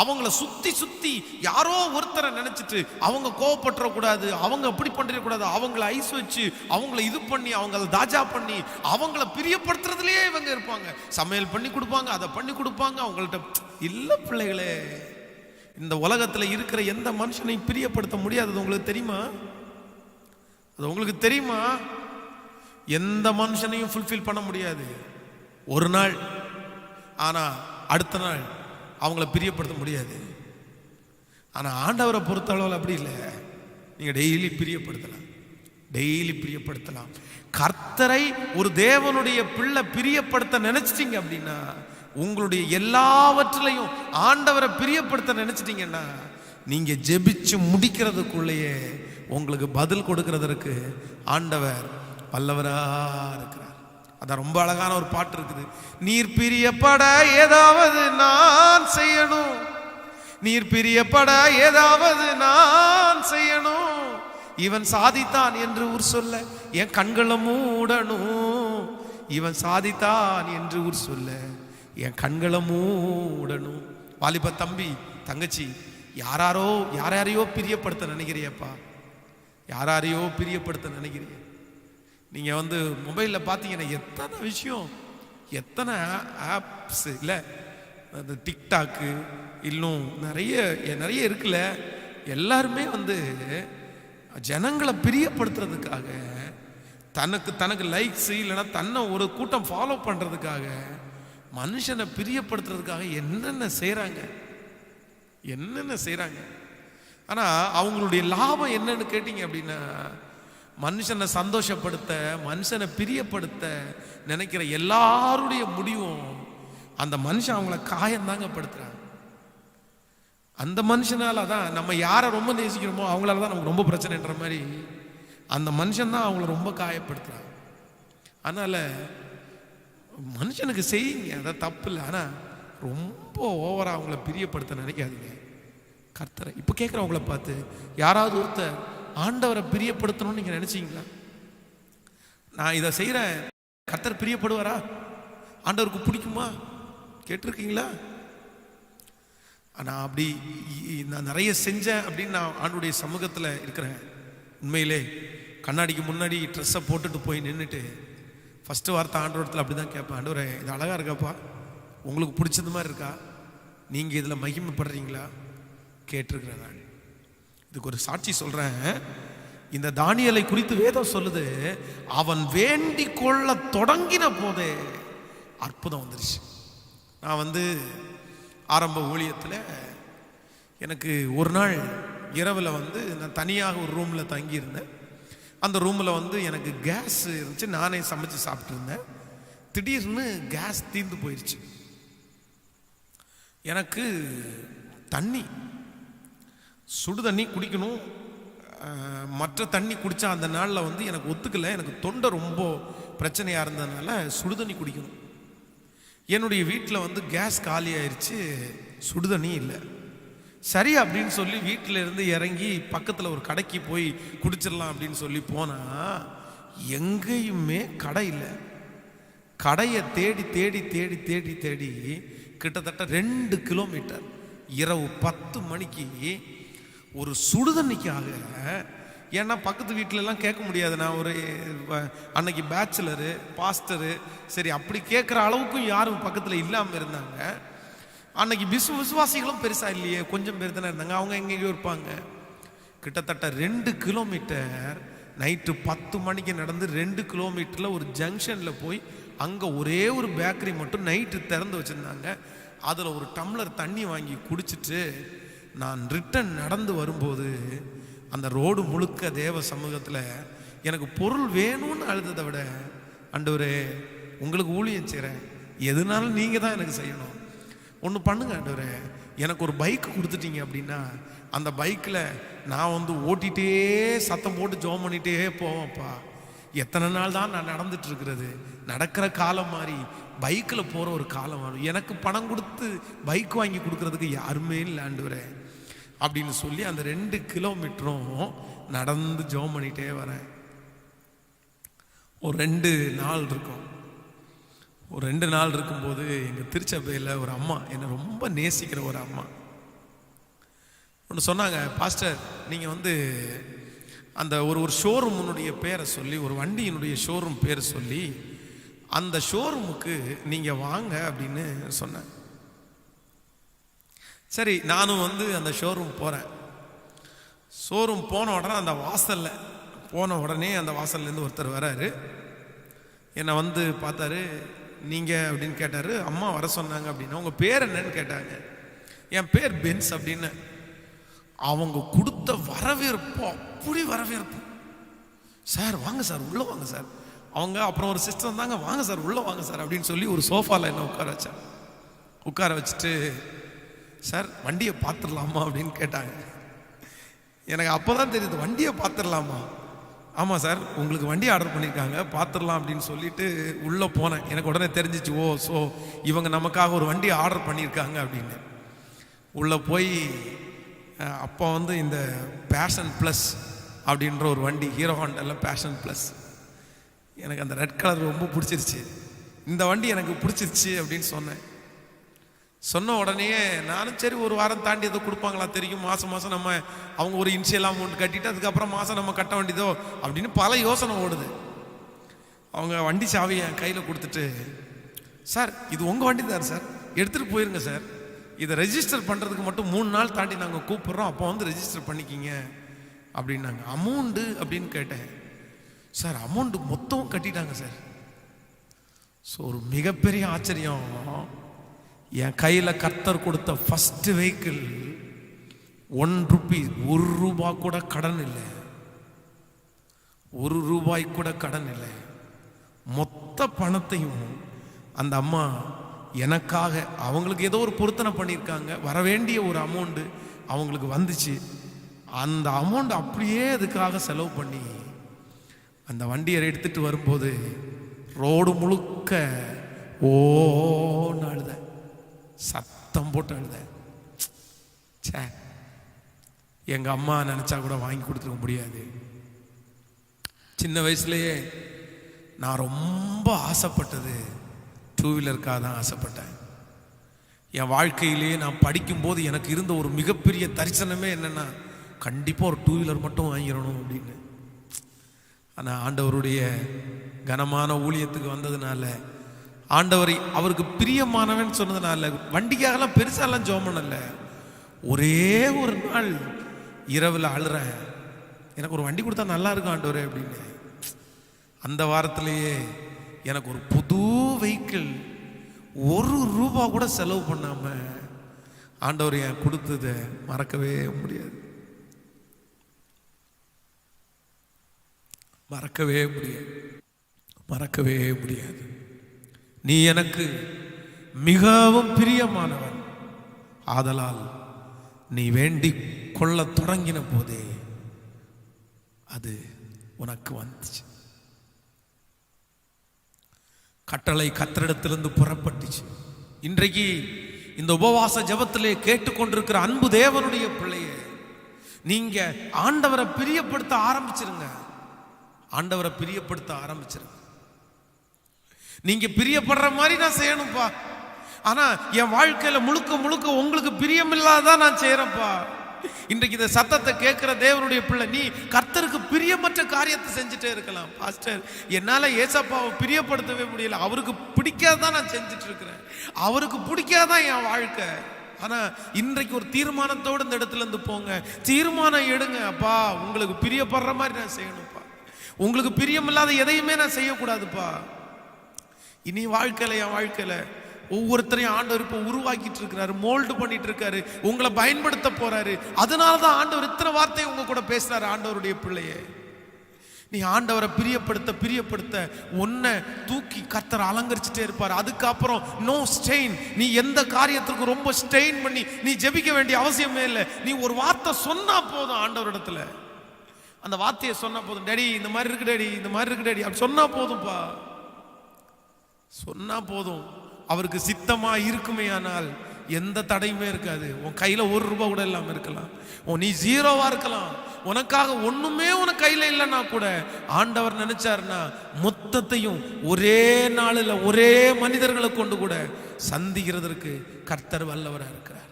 அவங்கள சுத்தி சுத்தி யாரோ ஒருத்தரை நினைச்சிட்டு அவங்க கோவப்பட்டுறக்கூடாது, அவங்க அப்படி பண்ணிடக்கூடாது, அவங்கள ஐஸ் வச்சு அவங்கள இது பண்ணி அவங்கள தாஜா பண்ணி அவங்கள பிரியப்படுத்துறதுலயே இவங்க இருப்பாங்க. சமையல் பண்ணி கொடுப்பாங்க, அதை பண்ணி கொடுப்பாங்க. அவங்கள்ட்ட இல்ல பிள்ளைகளே, இந்த உலகத்துல இருக்கிற எந்த மனுஷனையும் பிரியப்படுத்த முடியாதது உங்களுக்கு தெரியுமா? அது உங்களுக்கு தெரியுமா? எந்த மனுஷனையும் ஃபுல்ஃபில் பண்ண முடியாது ஒரு நாள். ஆனா அடுத்த நாள் அவங்கள பிரியப்படுத்த முடியாது. ஆனா ஆண்டவரை பொறுத்தளவில் அப்படி இல்லை. நீங்க டெய்லி பிரியப்படுத்தலாம், டெய்லி பிரியப்படுத்தலாம். கர்த்தரை ஒரு தேவனுடைய பிள்ளை பிரியப்படுத்த நினைச்சிட்டீங்க அப்படின்னா, உங்களுடைய எல்லாவற்றிலையும் ஆண்டவரை பிரியப்படுத்த நினைச்சிட்டீங்கன்னா, நீங்க ஜெபிச்சு முடிக்கிறதுக்குள்ளேயே உங்களுக்கு பதில் கொடுக்கிறதற்கு ஆண்டவர் வல்லவரா இருக்கிறார். அதான் ரொம்ப அழகான ஒரு பாட்டு இருக்குது. நீர் பிரியப்பட ஏதாவது நான் செய்யணும், நீர் பிரியப்பட ஏதாவது நான் செய்யணும், இவன் சாதித்தான் என்று ஊர் சொல்ல என் கண்களை மூடணும், இவன் சாதித்தான் என்று ஊர் சொல்ல என் கண்களை மூடணும். வாலிப தம்பி தங்கச்சி, யாரையோ பிரியப்படுத்த நினைக்கிறியப்பா, யாரையோ பிரியப்படுத்த நினைக்கிறீங்க. நீங்க மொபைல்ல பார்த்தீங்கன்னா எத்தனை விஷயம், எத்தனை ஆப்ஸ் இல்லை, அந்த டிக்டாக்கு இன்னும் நிறைய இருக்குல்ல. எல்லாருமே ஜனங்களை பிரியப்படுத்துறதுக்காக, தனக்கு லைக்ஸ் இல்லைன்னா தன்னை ஒரு கூட்டம் ஃபாலோ பண்றதுக்காக, மனுஷனை பிரியப்படுத்துறதுக்காக என்னென்ன செய்றாங்க. ஆனா அவங்களுடைய லாபம் என்னன்னு கேட்டீங்க அப்படின்னா, மனுஷனை சந்தோஷப்படுத்த, மனுஷனை பிரியப்படுத்த நினைக்கிற எல்லாருடைய முடிவும் அந்த மனுஷன் அவங்கள காயந்தாங்க படுத்துறாங்க. அந்த மனுஷனால தான் நம்ம யாரை ரொம்ப நேசிக்கிறோமோ அவங்களால தான் நமக்கு ரொம்ப பிரச்சனைன்ற மாதிரி அந்த மனுஷன் தான் அவங்கள ரொம்ப காயப்படுத்துறாங்க. அதனால மனுஷனுக்கு செய்யுங்க, அதான் தப்பு இல்லை. ஆனா ரொம்ப ஓவரா அவங்கள பிரியப்படுத்த நினைக்காதீங்க. கர்த்தரை இப்ப கேட்கிறவங்கள பார்த்து யாராவது ஒருத்தர் ஆண்டவரை பிரியப்படுத்தணும்னு நீங்க நினைச்சீங்களா? நான் இதை செய்யறேன், கர்த்தர் பிரியப்படுவாரா, ஆண்டவருக்கு பிடிக்குமா கேட்டிருக்கீங்களா? நான் அப்படி நான் நிறைய செஞ்சேன் அப்படின்னு நான் ஆண்டவருடைய சமூகத்தில் இருக்கிறேன். உண்மையிலே கண்ணாடிக்கு முன்னாடி ட்ரெஸ்ஸை போட்டுட்டு போய் நின்றுட்டு ஃபர்ஸ்ட் வார்த்தை ஆண்டவரத்தில் அப்படி தான் கேட்பேன், ஆண்டவரே இது அழகா இருக்காப்பா, உங்களுக்கு பிடிச்சது மாதிரி இருக்கா, நீங்க இதுல மகிமைப்படுறீங்களா கேட்டிருக்கிறேன். நான் இதுக்கு ஒரு சாட்சி சொல்றேன். இந்த தானியேலை குறித்து வேதம் சொல்லுது, அவன் வேண்டிக் கொள்ள தொடங்கின போதே அற்புதம் வந்துருச்சு. நான் ஆரம்ப ஊழியத்தில் எனக்கு ஒரு நாள் இரவில் நான் தனியாக ஒரு ரூமில் தங்கியிருந்தேன். அந்த ரூமில் எனக்கு கேஸ் இருந்துச்சு, நானே சமைச்சு சாப்பிட்டு இருந்தேன். திடீர்னு கேஸ் தீர்ந்து போயிடுச்சு. எனக்கு சுடு தண்ணி குடிக்கணும், மற்ற தண்ணி குடித்தா அந்த நாளில் எனக்கு ஒத்துக்கலை. எனக்கு தொண்டை ரொம்ப பிரச்சனையாக இருந்ததுனால சுடுதண்ணி குடிக்கணும். என்னுடைய வீட்டில் கேஸ் காலி ஆயிடுச்சு, சுடுதண்ணி இல்லை. சரி அப்படின்னு சொல்லி வீட்டில் இருந்து இறங்கி பக்கத்தில் ஒரு கடைக்கு போய் குடிச்சிடலாம் அப்படின்னு சொல்லி போனால் எங்கேயுமே கடை இல்லை. கடையை தேடி தேடி தேடி தேடி தேடி கிட்டத்தட்ட 2 கிலோமீட்டர் இரவு 10 மணிக்கு ஒரு சுடுதண்ணிக்காக, ஏன்னா பக்கத்து வீட்டிலலாம் கேட்க முடியாது. நான் ஒரு அன்னைக்கு பேச்சுலரு பாஸ்டரு, சரி அப்படி கேட்குற அளவுக்கும் யாரும் பக்கத்தில் இல்லாமல் இருந்தாங்க. அன்னைக்கு விசுவாசிகளும் பெருசாக இல்லையே, கொஞ்சம் பேர் தானே இருந்தாங்க, அவங்க எங்கேயோ இருப்பாங்க. கிட்டத்தட்ட 2 கிலோமீட்டர் நைட்டு 10 மணிக்கு நடந்து 2 கிலோமீட்டரில் ஒரு ஜங்ஷனில் போய் அங்கே ஒரே ஒரு பேக்கரி மட்டும் நைட்டு திறந்து வச்சுருந்தாங்க. அதில் ஒரு டம்ளர் தண்ணி வாங்கி குடிச்சிட்டு நான் ரிட்டன் நடந்து வரும்போது அந்த ரோடு முழுக்க தேவ சமூகத்தில் எனக்கு பொருள் வேணும்னு அழுததை விட, ஆண்டவரே உங்களுக்கு ஊழியம் செய்கிறேன், எதுனாலும் நீங்கள் தான் எனக்கு செய்யணும், ஒன்று பண்ணுங்க ஆண்டவரே, எனக்கு ஒரு பைக் கொடுத்துட்டீங்க அப்படின்னா அந்த பைக்கில் நான் வந்து ஓட்டிகிட்டே சத்தம் போட்டு ஜோம் பண்ணிகிட்டே போவேன்ப்பா. எத்தனை நாள் தான் நான் நடந்துட்டு இருக்கிறது? நடக்கிற காலம் மாதிரி பைக்கில் போகிற ஒரு காலம் வரும். எனக்கு பணம் கொடுத்து பைக் வாங்கி கொடுக்கறதுக்கு யாருமே இல்லை ஆண்டவரே அப்படின்னு சொல்லி அந்த 2 கிலோமீட்டரும் நடந்து ஜோம் பண்ணிகிட்டே வரேன். ஒரு 2 நாள் இருக்கும். ஒரு 2 நாள் இருக்கும்போது எங்கள் திருச்சபையில் ஒரு அம்மா, என்னை ரொம்ப நேசிக்கிற ஒரு அம்மா ஒன்று சொன்னாங்க, பாஸ்டர் நீங்கள் வந்து அந்த ஒரு ஷோரூமுனுடைய பேரை சொல்லி, ஒரு வண்டியினுடைய ஷோரூம் பேரை சொல்லி அந்த ஷோரூமுக்கு நீங்கள் வாங்க அப்படின்னு சொன்னேன். சரி, நானும் வந்து அந்த ஷோரூம் போகிறேன். ஷோரூம் போன உடனே அந்த வாசல்லேருந்து ஒருத்தர் வராரு. என்னை வந்து பார்த்தாரு. நீங்கள் அப்படின்னு கேட்டார். அம்மா வர சொன்னாங்க அப்படின்னா. உங்கள் பேர் என்னன்னு கேட்டாங்க. என் பேர் பென்ஸ் அப்படின்னு. அவங்க கொடுத்த வரவேற்பு அப்படி வரவேற்பு. சார் வாங்க சார், உள்ளே வாங்க சார். அவங்க அப்புறம் ஒரு சிஸ்டர் வந்தாங்க, வாங்க சார் உள்ளே வாங்க சார் அப்படின்னு சொல்லி ஒரு சோஃபாவில் என்ன உட்கார வச்சுட்டு, சார் வண்டியை பார்த்துடலாமா அப்படின்னு கேட்டாங்க. எனக்கு அப்போ தான் தெரியுது, வண்டியை பார்த்துடலாமா? ஆமாம் சார், உங்களுக்கு வண்டி ஆர்டர் பண்ணியிருக்காங்க, பார்த்துடலாம் அப்படின்னு சொல்லிட்டு உள்ளே போனேன். எனக்கு உடனே தெரிஞ்சிச்சு, ஓ ஸோ இவங்க நமக்காக ஒரு வண்டி ஆர்டர் பண்ணியிருக்காங்க அப்படின்னு. உள்ளே போய் அப்போ வந்து இந்த பேஷன் ப்ளஸ் அப்படின்ற ஒரு வண்டி, ஹீரோ ஹோண்டாவில் பேஷன் ப்ளஸ், எனக்கு அந்த ரெட் கலர் ரொம்ப பிடிச்சிருச்சு. இந்த வண்டி எனக்கு பிடிச்சிருச்சு அப்படின்னு சொன்ன உடனே நானும் சரி ஒரு வாரம் தாண்டி எதோ கொடுப்பாங்களா தெரியும், மாதம் நம்ம அவங்க ஒரு இனிஷியல் அமௌண்ட் கட்டிட்டு அதுக்கப்புறம் மாதம் நம்ம கட்ட வேண்டியதோ அப்படின்னு பல யோசனை ஓடுது. அவங்க வண்டி சாவியை என் கையில் கொடுத்துட்டு, சார் இது உங்கள் வண்டி தான் சார், எடுத்துகிட்டு போயிருங்க சார், இதை ரெஜிஸ்டர் பண்ணுறதுக்கு மட்டும் 3 நாள் தாண்டி நாங்கள் கூப்பிட்றோம், அப்போ வந்து ரெஜிஸ்டர் பண்ணிக்கிங்க அப்படின்னாங்க. அமௌண்ட்டு அப்படின்னு கேட்டேன். சார் அமௌண்ட்டு மொத்தம் கட்டிட்டாங்க சார். ஸோ ஒரு மிகப்பெரிய ஆச்சரியம், என் கையில் கர்த்தர் கொடுத்த ஃபர்ஸ்ட் வெஹிக்கிள் ₹1, ₹1 கூட கடன் இல்லை, ₹1 கூட கடன் இல்லை. மொத்த பணத்தையும் அந்த அம்மா எனக்காக, அவங்களுக்கு ஏதோ ஒரு பொருத்தனை பண்ணியிருக்காங்க, வரவேண்டிய ஒரு அமௌண்ட்டு அவங்களுக்கு வந்துச்சு. அந்த அமௌண்ட் அப்படியே அதுக்காக செலவு பண்ணி அந்த வண்டியை எடுத்துட்டு வரும்போது ரோடு முழுக்க ஓன்னு அழுத, சத்தம் போட்டு அழுத. சே, எங்க அம்மா நினைச்சா கூட வாங்கி கொடுத்துருக்க முடியாது. சின்ன வயசுலயே நான் ரொம்ப ஆசைப்பட்டது 2 வீலருக்காக தான் ஆசைப்பட்டேன். என் வாழ்க்கையிலேயே நான் படிக்கும்போது எனக்கு இருந்த ஒரு மிகப்பெரிய தரிசனமே என்னன்னா, கண்டிப்பாக ஒரு 2 வீலர் மட்டும் வாங்கிடணும் அப்படின்னு. ஆனால் ஆண்டவருடைய கனமான ஊழியத்துக்கு வந்ததுனால, ஆண்டவரை அவருக்கு பிரியமானவன் சொன்னதுனால வண்டிக்காகலாம் பெருசாலாம் ஜெபம் பண்ணல. ஒரே ஒரு நாள் இரவில் அழுறேன், எனக்கு ஒரு வண்டி கொடுத்தா நல்லா இருக்கும் ஆண்டவரே அப்படின்னு. அந்த வாரத்திலேயே எனக்கு ஒரு புது வெஹிக்கிள் ₹1 கூட செலவு பண்ணாம ஆண்டவர் என் கொடுத்ததை மறக்கவே முடியாது, மறக்கவே முடியாது. நீ எனக்கு மிகவும் பிரியமானவன், ஆதலால் நீ வேண்டிக் கொள்ள தொடங்கின போதே அது உனக்கு வந்துச்சு. கட்டளை கர்த்தரிடத்திலிருந்து புறப்பட்டுச்சு. இன்றைக்கு இந்த உபவாச ஜெபத்திலே கேட்டுக்கொண்டிருக்கிற அன்பு தேவனுடைய பிள்ளையே, நீங்க ஆண்டவரை பிரியப்படுத்த ஆரம்பிச்சிருங்க. ஆண்டவரை பிரியப்படுத்த ஆரம்பிச்சிருங்க. நீங்க பிரியப்படுற மாதிரி நான் செய்யணும்ப்பா, ஆனா என் வாழ்க்கையில முழுக்க உங்களுக்கு பிரியமில்லாதான் நான் செய்யறேன்ப்பா. இன்றைக்கு இந்த சத்தத்தை கேட்கிற தேவனுடைய பிள்ளை, நீ கர்த்தருக்கு பிரியமற்ற காரியத்தை செஞ்சுட்டே இருக்கலாம். பாஸ்டர், என்னால ஏசப்பாவை பிரியப்படுத்தவே முடியல, அவருக்கு பிடிக்காதான் நான் செஞ்சுட்டு இருக்கிறேன், அவருக்கு பிடிக்காதான் என் வாழ்க்கை. ஆனா இன்றைக்கு ஒரு தீர்மானத்தோடு இந்த இடத்துல இருந்து போங்க, தீர்மானம் எடுங்க. அப்பா, உங்களுக்கு பிரியப்படுற மாதிரி நான் செய்யணும்ப்பா, உங்களுக்கு பிரியமில்லாத எதையுமே நான் செய்யக்கூடாதுப்பா. இனி வாழ்க்கையில, என் வாழ்க்கையில ஒவ்வொருத்தரையும் ஆண்டவர் இப்போ உருவாக்கிட்டு இருக்கிறாரு, மோல்டு பண்ணிட்டு இருக்காரு, உங்களை பயன்படுத்த போறாரு. அதனாலதான் ஆண்டவர் இத்தனை வார்த்தையை உங்க கூட பேசுறாரு. ஆண்டவருடைய பிள்ளையே, நீ ஆண்டவரை பிரியப்படுத்த உன்னை தூக்கி கர்த்தர் அலங்கரிச்சுட்டே இருப்பார். அதுக்கப்புறம் நோ ஸ்டெயின். நீ எந்த காரியத்துக்கு ரொம்ப ஸ்டெயின் பண்ணி நீ ஜெபிக்க வேண்டிய அவசியமே இல்லை. நீ ஒரு வார்த்தை சொன்னா போதும் ஆண்டவரிடத்துல. அந்த வார்த்தையை சொன்னா போதும். டேடி இந்த மாதிரி இருக்கு டேடி, இந்த மாதிரி இருக்கு டேடி, அப்படி சொன்னா போதும்பா. சொன்னா போதும். அவருக்கு சித்தமா இருக்குமே ஆனால் எந்த தடையுமே இருக்காது. உன் கையில ₹1 கூட இல்லாம இருக்கலாம். நீ ஜீரோவா இருக்கலாம். உனக்காக ஒண்ணுமே உனக்கு கையில இல்லைன்னா கூட ஆண்டவர் நினைச்சாருன்னா மொத்தத்தையும் ஒரே நாளில் ஒரே மனிதர்களை கொண்டு கூட சந்திக்கிறதற்கு கர்த்தர் வல்லவரா இருக்கிறார்.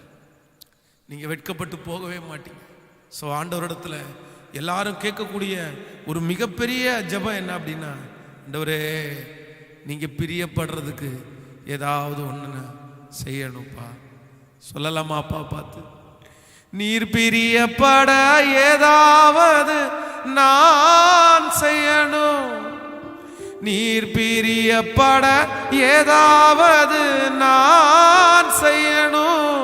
நீங்க வெட்கப்பட்டு போகவே மாட்டீங்க. ஸோ ஆண்டவரிடத்துல எல்லாரும் கேட்கக்கூடிய ஒரு மிகப்பெரிய ஜெபம் என்ன அப்படின்னா, ஆண்டவரே நீங்க பிரியப்படுறதுக்கு ஏதாவது ஒன்று செய்யணும்ப்பா. சொல்லலாமா அப்பா பார்த்து? நீர் பிரியப்பட ஏதாவது நான் செய்யணும். நீர் பிரியப்பட ஏதாவது நான் செய்யணும்.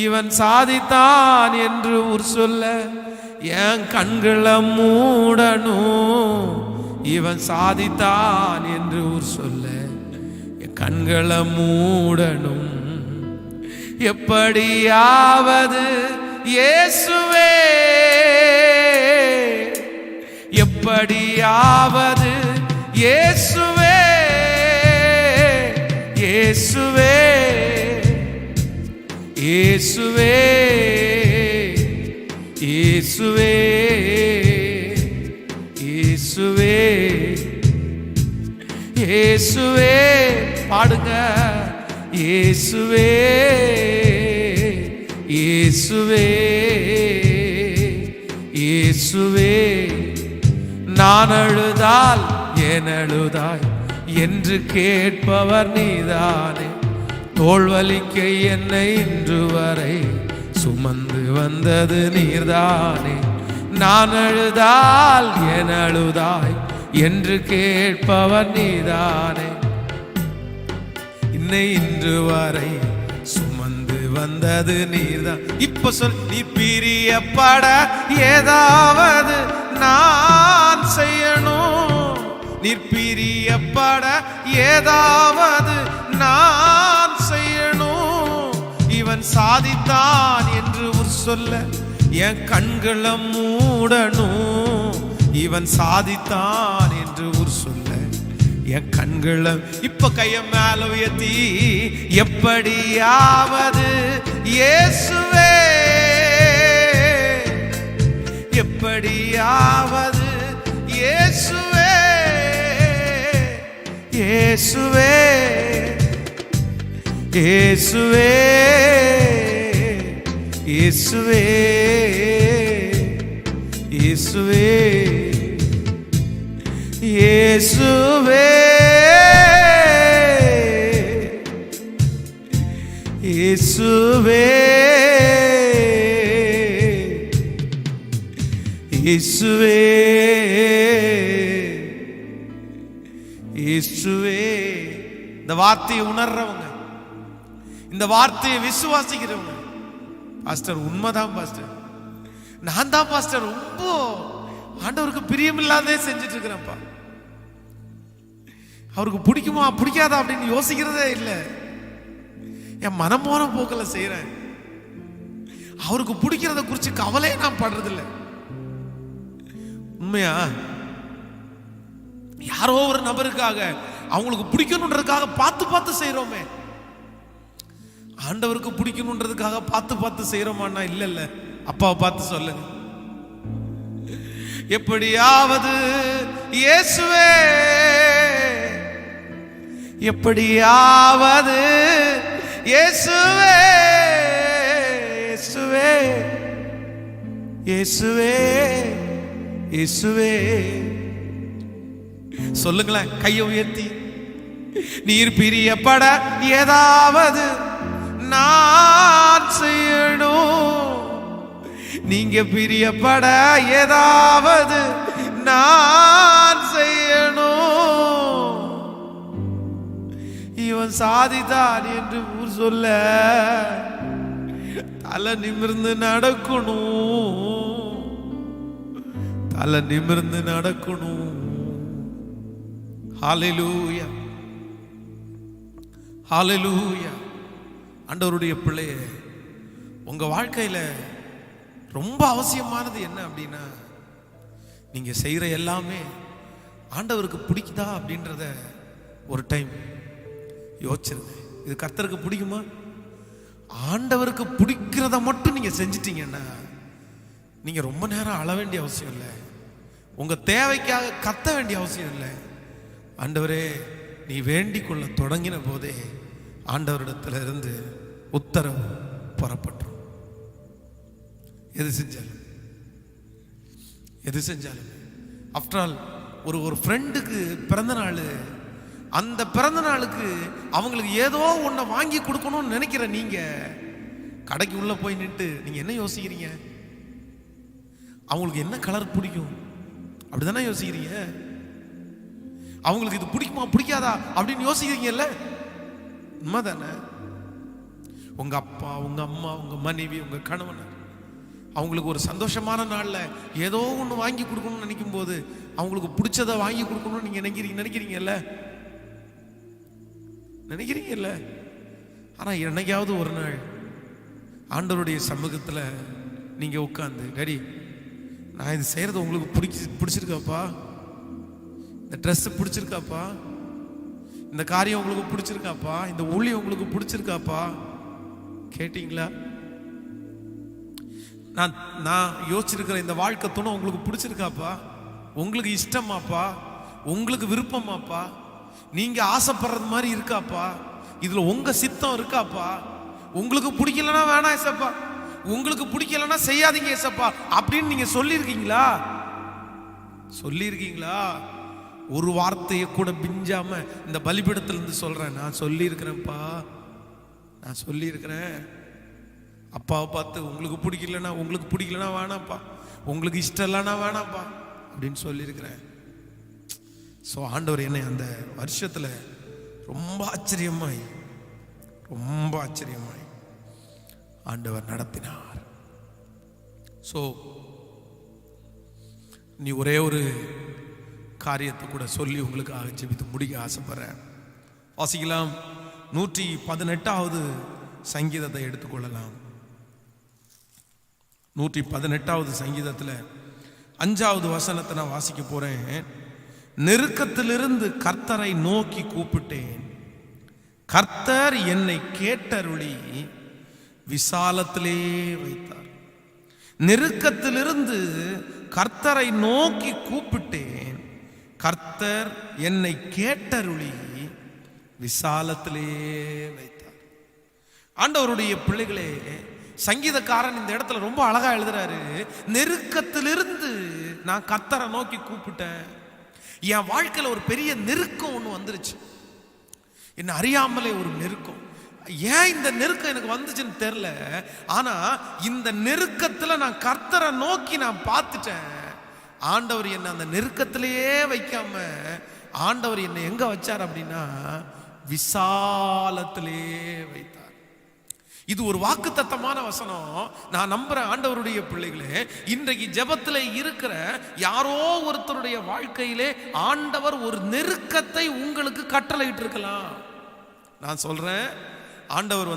இவன் சாதித்தான் என்று ஊர் சொல்ல என் கண்களை மூடணும். இவன் சாதித்தான் என்று ஊர் சொல்ல என் கண்களை மூடணும். எப்படியாவது இயேசுவே, எப்படியாவது இயேசுவே, இயேசுவே, இயேசுவே, இயேசுவே, இயேசுவே, இயேசுவே, பாடுங்க. இயேசுவே, இயேசுவே, இயேசுவே. நான் அழுதால் ஏன் அழுதாய் என்று கேட்பவர் நீதானே. தோள்வலிக்க என்னை இன்று வரை சுமந்து வந்தது நீர்தானே. நான் அழுதால் ஏன் அழுதாய் என்று கேட்பவர் நீதானே. என்னை இன்று வரை சுமந்து வந்தது நீர்தான். இப்ப சொல். நீ பிரியப்பட ஏதாவது நான் செய்யணும். நீ பிரியப்பட ஏதாவது நான் செய்யணும். இவன் சாதித்தான் என்று சொல்ல என் கண்களை மூடணும். இவன் சாதித்தான் என்று சொல்ல என் கண்களை. இப்ப கைய மேல உயர்த்தி எப்படியாவது இயேசுவே, எப்படியாவது இயேசுவே, இயேசுவே, இயேசுவே, இயேசுவே, இயேசுவே, இயேசுவே, இயேசுவே, இயேசுவே, இயேசுவே. இந்த வார்த்தையை உணர்றவங்க, இந்த வார்த்தையை விசுவாசிக்கிறவங்க, பாஸ்டர் உண்மைதான் பாஸ்டர், நான் தான் பாஸ்டர் ரொம்ப ஆண்டவருக்கு பிரியமில்லாதே செஞ்சுட்டு இருக்கிறேன்ப்பா, அவருக்கு பிடிக்குமா பிடிக்காதா அப்படின்னு யோசிக்கிறதே இல்லை, என் மனம் போன போக்கில் செய்யறேன், அவருக்கு பிடிக்கிறத குறித்து கவலையே நான் படுறதில்லை. உண்மையா? யாரோ ஒரு நபருக்காக அவங்களுக்கு பிடிக்கணுன்றதுக்காக பார்த்து பார்த்து செய்யறோமே, ஆண்டவருக்கு பிடிக்கணுன்றதுக்காக பார்த்து பார்த்து செய்யறோமான்னா இல்ல இல்ல. அப்பாவை பார்த்து சொல்லுங்க, எப்படியாவது இயேசுவே, எப்படியாவது இயேசுவே, இயேசுவே, இயேசுவே, இயேசுவே. சொல்லுங்களேன் கையை உயர்த்தி. நீர் பிரியப்பட ஏதாவது நான் செய்யணும். நீங்க பிரியப்பட ஏதாவது நான் செய்யணும். இவன் சாதித்தான் என்று ஊர் சொல்ல தலை நிமிர்ந்து நடக்கணும், தலை நிமிர்ந்து நடக்கணும். ஹல்லேலூயா, ஹல்லேலூயா. ஆண்டவருடைய பிள்ளையே, உங்க வாழ்க்கையில ரொம்ப அவசியமானது என்ன அப்படின்னா, நீங்க செய்யற எல்லாமே ஆண்டவருக்கு பிடிக்குதா அப்படின்றத ஒரு டைம் யோசிச்சிருங்க. இது கர்த்தருக்கு பிடிக்குமா? ஆண்டவருக்கு பிடிக்கிறத மட்டும் நீங்க செஞ்சிட்டீங்கன்னா நீங்க ரொம்ப நேரம் அழ வேண்டிய அவசியம் இல்லை. உங்க தேவைக்காக கத்த வேண்டிய அவசியம் இல்லை. ஆண்டவரே, நீ வேண்டிக் கொள்ள தொடங்கின போதே ஆண்டவரிடத்துல இருந்து உத்தரவு புறப்பட்டுரும். எது செஞ்சாலும் ஆஃப்டர் ஆல் ஒரு ஃப்ரெண்டுக்கு பிறந்த நாள், அந்த பிறந்த நாளுக்கு அவங்களுக்கு ஏதோ ஒன்றை வாங்கி கொடுக்கணும்னு நினைக்கிற நீங்க கடைக்கு உள்ள போய் நின்று நீங்க என்ன யோசிக்கிறீங்க? அவங்களுக்கு என்ன கலர் பிடிக்கும் அப்படிதானே யோசிக்கிறீங்க? அவங்களுக்கு இது பிடிக்குமா பிடிக்காதா அப்படின்னு யோசிக்கிறீங்கல்ல? உண்மைதானே? உங்க அப்பா, உங்க அம்மா, உங்க மனைவி, உங்க கணவன் அவங்களுக்கு ஒரு சந்தோஷமான நாள்ல ஏதோ ஒன்று வாங்கி கொடுக்கணும்னு நினைக்கும் போது அவங்களுக்கு பிடிச்சதை வாங்கி கொடுக்கணும்னு நீங்க நினைக்கிறீங்கல்ல? ஆனா என்னைக்காவது ஒரு நாள் ஆண்டவருடைய சமூகத்துல நீங்க உட்கார்ந்து, டேடி, நான் இது செய்யறது உங்களுக்கு பிடிச்சிருக்காப்பா? இந்த ட்ரெஸ் பிடிச்சிருக்காப்பா? இந்த காரியம் உங்களுக்கு பிடிச்சிருக்காப்பா? இந்த ஊழியம் உங்களுக்கு பிடிச்சிருக்காப்பா கேட்டீங்களா? நான் யோசிச்சிருக்கிற இந்த வாழ்க்கை துணை உங்களுக்கு பிடிச்சிருக்காப்பா? உங்களுக்கு இஷ்டமாப்பா? உங்களுக்கு விருப்பமாப்பா? நீங்க ஆசைப்படுறது மாதிரி இருக்காப்பா? இதுல உங்க சித்தம் இருக்காப்பா? உங்களுக்கு பிடிக்கலன்னா வேணாம் ஏசப்பா, உங்களுக்கு பிடிக்கலன்னா செய்யாதீங்க ஏசப்பா அப்படின்னு நீங்க சொல்லியிருக்கீங்களா? ஒரு வார்த்தையை கூட பிஞ்சாம இந்த பலிபீடத்துல இருந்து சொல்றேன், நான் சொல்லியிருக்கிறேன்ப்பா, நான் சொல்லியிருக்கிறேன். அப்பாவை பார்த்து உங்களுக்கு பிடிக்கலன்னா வேணாம்ப்பா, உங்களுக்கு இஷ்டம் இல்லைன்னா வேணாம்ப்பா அப்படின்னு சொல்லியிருக்கிறேன். ஸோ ஆண்டவர் என்னை அந்த வருஷத்துல ரொம்ப ஆச்சரியமாய் ஆண்டவர் நடத்தினார். ஸோ நீ ஒரே ஒரு காரியத்தை கூட சொல்லி உங்களுக்காக ஜெபித்து முடிக்க ஆசைப்படுறேன். வாசிக்கலாம். 118வது சங்கீதத்தை எடுத்துக்கொள்ளலாம். 118வது சங்கீதத்தில் 5வது வசனத்தை நான் வாசிக்க போறேன். நெருக்கத்திலிருந்து கர்த்தரை நோக்கி கூப்பிட்டேன், கர்த்தர் என்னை கேட்டருளி விசாலத்திலே வைத்தார். நெருக்கத்திலிருந்து கர்த்தரை நோக்கி கூப்பிட்டேன், கர்த்தர் என்னை கேட்டருளி விசாலத்திலே வைத்தார். ஆண்டவருடைய பிள்ளைகளே, சங்கீதக்காரன் இந்த இடத்துல ரொம்ப அழகா எழுதுறாரு. நெருக்கத்திலிருந்து நான் கர்த்தரை நோக்கி கூப்பிட்டேன். என் வாழ்க்கையில ஒரு பெரிய நெருக்கம் ஒண்ணு வந்துருச்சு, என்ன அறியாமலே ஒரு நெருக்கம். ஏன் இந்த நெருக்கம் எனக்கு வந்துச்சுன்னு தெரியல. ஆனா இந்த நெருக்கத்துல நான் கர்த்தரை நோக்கி நான் பார்த்துட்டேன். ஆண்டவர் என்ன அந்த நெருக்கத்திலேயே வைக்காம ஆண்டவர் என்ன எங்க வச்சார் அப்படின்னா விசாலத்திலே வைத்தார். இது ஒரு வாக்குத்தத்தமான வசனம். நான் நம்புறேன் ஆண்டவருடைய பிள்ளைகளே, இன்றைக்கு ஜெபத்தில் இருக்கிற யாரோ ஒருத்தருடைய வாழ்க்கையிலே ஆண்டவர் ஒரு நெருக்கத்தை உங்களுக்கு கட்டளையிட்டு இருக்கலாம். நான் சொல்றேன், ஆண்டவர்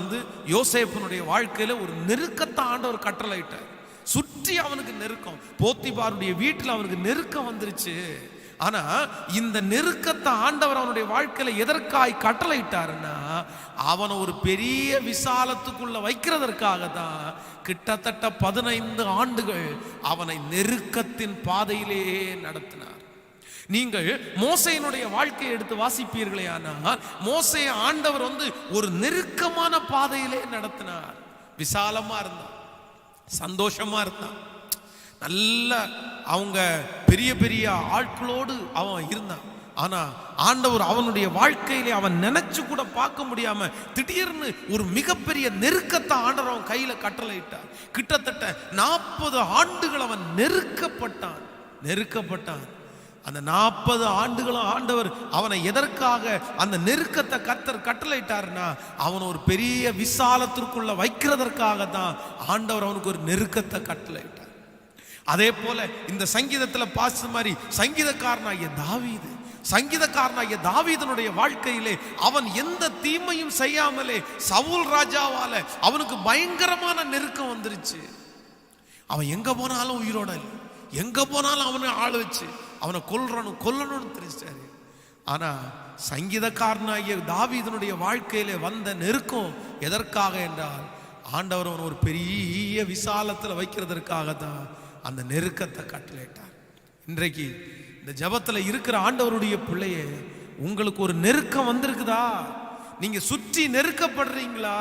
யோசேப்பினுடைய வாழ்க்கையில ஒரு நெருக்கத்தை ஆண்டவர் கட்டளையிட்டார். சுற்றி அவனுக்கு நெருக்கம், போத்திபாருடைய வீட்டில் அவனுக்கு நெருக்கம் வந்துருச்சு. ஆனா இந்த நெருக்கத்தை ஆண்டவர் அவனுடைய வாழ்க்கையில எதற்காய் கட்டளையிட்டாருன்னா அவனை ஒரு பெரிய விசாலத்துக்குள்ள வைக்கிறதற்காக தான். கிட்டத்தட்ட 15 ஆண்டுகள் அவனை நெருக்கத்தின் பாதையிலே நடத்தினார். நீங்கள் மோசேயினுடைய வாழ்க்கையை எடுத்து வாசிப்பீர்களே ஆனால் மோசேயை ஆண்டவர் ஒரு நெருக்கமான பாதையிலே நடத்தினார். விசாலமா இருந்தான், சந்தோஷமா இருந்தான், நல்ல அவங்க பெரிய பெரிய ஆட்களோடு அவன் இருந்தான். ஆனா ஆண்டவர் அவனுடைய வாழ்க்கையிலே அவன் நினைச்சு கூட பார்க்க முடியாம திடீர்னு ஒரு மிகப்பெரிய நெருக்கத்தை ஆண்டவர் அவன் கையில கட்டளையிட்டார். கிட்டத்தட்ட 40 ஆண்டுகள் அவன் நெருக்கப்பட்டான். அந்த 40 ஆண்டுகளும் ஆண்டவர் அவனை எதற்காக அந்த நெருக்கத்தை கர்த்தர் கட்டளையிட்டார்னா அவன் ஒரு பெரிய விசாலத்திற்குள்ள வைக்கிறதற்காக தான் ஆண்டவர் அவனுக்கு ஒரு நெருக்கத்தை கட்டளையிட்டார். அதே போல இந்த சங்கீதத்துல பாச மாதிரி சங்கீதக்காரனாகிய தாவீதனுடைய வாழ்க்கையிலே அவன் எந்த தீமையும் செய்யாமலே சவுல் ராஜாவால அவனுக்கு பயங்கரமான நெருக்கம் வந்துருச்சு. அவன் எங்க போனாலும் உயிரோட இல்லை, எங்க போனாலும் அவனை ஆள் வச்சு அவனை கொல்லணும்னு தெரிஞ்சாரு. ஆனா சங்கீதக்காரனாகிய தாவீதனுடைய வாழ்க்கையிலே வந்த நெருக்கம் எதற்காக என்றால் ஆண்டவர் அவன் ஒரு பெரிய விசாலத்துல வைக்கிறதற்காக தான் அந்த நெருக்கத்தை கட்டளையிட்டார். இன்றைக்கு இந்த ஜெபத்துல இருக்கிற ஆண்டவருடைய பிள்ளையே, உங்களுக்கு ஒரு நெருக்கம் வந்திருக்குதா? நீங்க சுற்றி நெருக்கப்படுறீங்களா?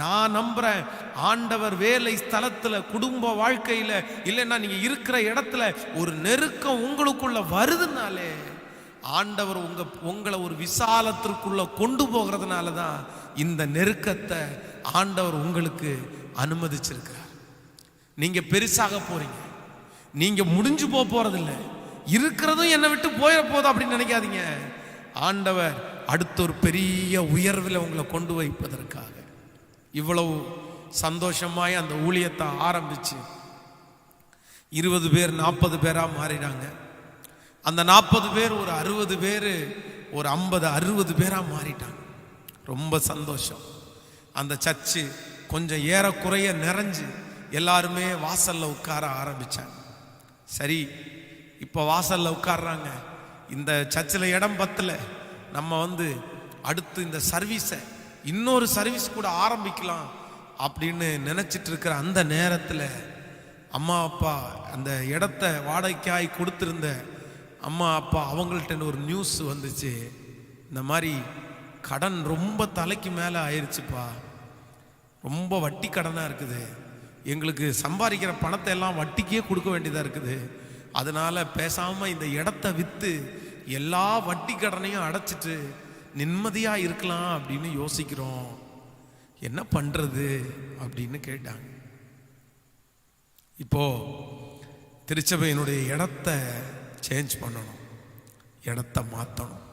நான் நம்புறேன், ஆண்டவர் வேலை ஸ்தலத்துல, குடும்ப வாழ்க்கையில, இல்லைன்னா நீங்க இருக்கிற இடத்துல ஒரு நெருக்கம் உங்களுக்குள்ள வருதுனாலே ஆண்டவர் உங்களை ஒரு விசாலத்திற்குள்ள கொண்டு போகிறதுனால தான் இந்த நெருக்கத்தை ஆண்டவர் உங்களுக்கு அனுமதிச்சிருக்கிறார். நீங்க பெருசாக போறீங்க, நீங்க முடிஞ்சு போறதில்லை, இருக்கிறதும் என்னை விட்டு போயிட போதும் அப்படின்னு நினைக்காதீங்க. ஆண்டவர் அடுத்த ஒரு பெரிய உயர்வில் உங்களை கொண்டு வைப்பதற்காக இவ்வளவு சந்தோஷமாய் அந்த ஊழியத்தை ஆரம்பிச்சு 20 பேர் 40 பேரா மாறிடாங்க. அந்த 40 பேர் ஒரு 60 பேர், ஒரு 50-60 பேரா மாறிட்டாங்க. ரொம்ப சந்தோஷம். அந்த சர்ச்சு கொஞ்சம் ஏறக்குறைய நிறைஞ்சு எல்லாருமே வாசல்ல உட்கார ஆரம்பிச்சாங்க. சரி, இப்போ வாசல்ல உட்கார்றாங்க. இந்த சர்ச்சில் இடம் பத்தல, நம்ம அடுத்து இந்த சர்வீஸை இன்னொரு சர்வீஸ் கூட ஆரம்பிக்கலாம் அப்படின்னு நினைச்சிட்டு இருக்கிற அந்த நேரத்தில் அம்மா அப்பா அந்த இடத்த வாடகைக்காய் கொடுத்திருந்த அம்மா அப்பா அவங்கள்ட்ட ஒரு நியூஸ் வந்துச்சு. இந்த மாதிரி கடன் ரொம்ப தலைக்கு மேலே ஆயிடுச்சுப்பா, ரொம்ப வட்டி கடனாக இருக்குது, எங்களுக்கு சம்பாதிக்கிற பணத்தை எல்லாம் வட்டிக்கே கொடுக்க வேண்டியதாக இருக்குது, அதனால பேசாமல் இந்த இடத்த விற்று எல்லா வட்டி கடனையும் அடைச்சிட்டு நிம்மதியாக இருக்கலாம் அப்படின்னு யோசிக்கிறோம், என்ன பண்ணுறது அப்படின்னு கேட்டாங்க. இப்போ திருச்சபையினுடைய இடத்த சேஞ்ச் பண்ணணும், இடத்த மாற்றணும்.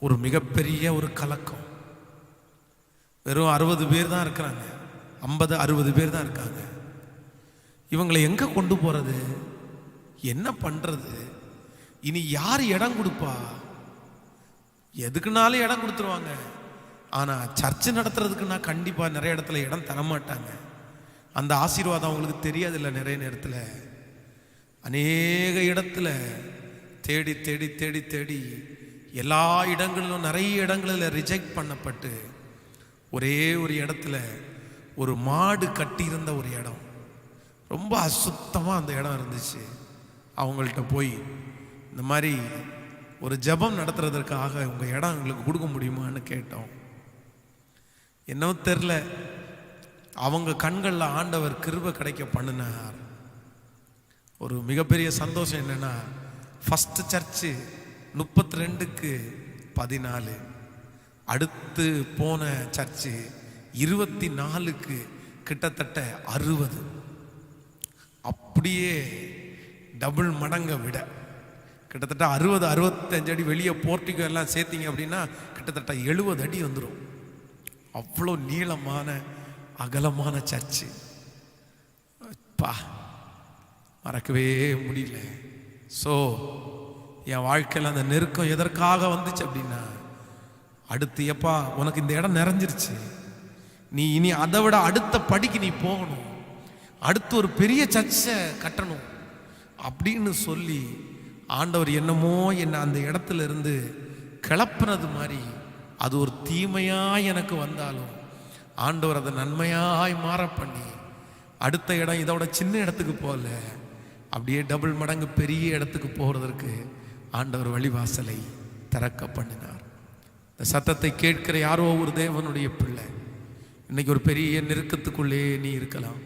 ஒரு மிகப்பெரிய ஒரு கலக்கம். வெறும் 60 பேர் தான் இருக்கிறாங்க, 50-60 பேர் தான் இருக்காங்க. இவங்களை எங்கே கொண்டு போகிறது, என்ன பண்ணுறது, இனி யார் இடம் கொடுப்பா? எதுக்குனாலும் இடம் கொடுத்துருவாங்க, ஆனால் சர்ச்சை நடத்துறதுக்குன்னா கண்டிப்பாக நிறைய இடத்துல இடம் தரமாட்டாங்க. அந்த ஆசீர்வாதம் அவங்களுக்கு தெரியாதில்லை. நிறைய நேரத்தில் அநேக இடத்துல தேடி தேடி தேடி தேடி எல்லா இடங்களிலும் நிறைய இடங்களில் ரிஜெக்ட் பண்ணப்பட்டு ஒரே ஒரு இடத்துல ஒரு மாடு கட்டியிருந்த ஒரு இடம், ரொம்ப அசுத்தமாக அந்த இடம் இருந்துச்சு. அவங்கள்ட்ட போய் இந்த மாதிரி ஒரு ஜெபம் நடத்துறதற்காக உங்கள் இடம் எங்களுக்கு கொடுக்க முடியுமான்னு கேட்டோம். என்னவோ தெரில, அவங்க கண்களில் ஆண்டவர் கிருபை கிடைக்க பண்ணினார். ஒரு மிகப்பெரிய சந்தோஷம் என்னன்னா, ஃபஸ்ட்டு சர்ச்சு 32க்கு 14, அடுத்து போன சர்ச்சு 24க்கு கிட்டத்தட்ட 60, அப்படியே டபுள் மடங்க விட கிட்டத்தட்ட 60-65 அடி, வெளியே போர்ட்டிகோ எல்லாம் சேர்த்திங்க அப்படின்னா கிட்டத்தட்ட 70 அடி வந்துடும். அவ்வளோ நீளமான அகலமான சர்ச்சு. பா, மறக்கவே முடியல. ஸோ என் வாழ்க்கையில் அந்த நெருக்கம் எதற்காக வந்துச்சு அப்படின்னா, அடுத்து எப்பா உனக்கு இந்த இடம் நிறைஞ்சிருச்சு, நீ இனி அதை விட அடுத்த படிக்கு நீ போகணும், அடுத்து ஒரு பெரிய சர்ச்சை கட்டணும் அப்படின்னு சொல்லி ஆண்டவர் என்னமோ என்னை அந்த இடத்துல இருந்து கிளப்புனது மாதிரி, அது ஒரு தீமையாக எனக்கு வந்தாலும் ஆண்டவர் அதை நன்மையாய் மாற பண்ணி அடுத்த இடம் இதோட சின்ன இடத்துக்கு போகல, அப்படியே டபுள் மடங்கு பெரிய இடத்துக்கு போகிறதற்கு ஆண்டவர் வழிவாசலை திறக்க பண்ணினார். இந்த சத்தத்தை கேட்கிற யாரோ ஒரு தேவனுடைய பிள்ளை, இன்னைக்கு ஒரு பெரிய நெருக்கத்துக்குள்ளே நீ இருக்கலாம்.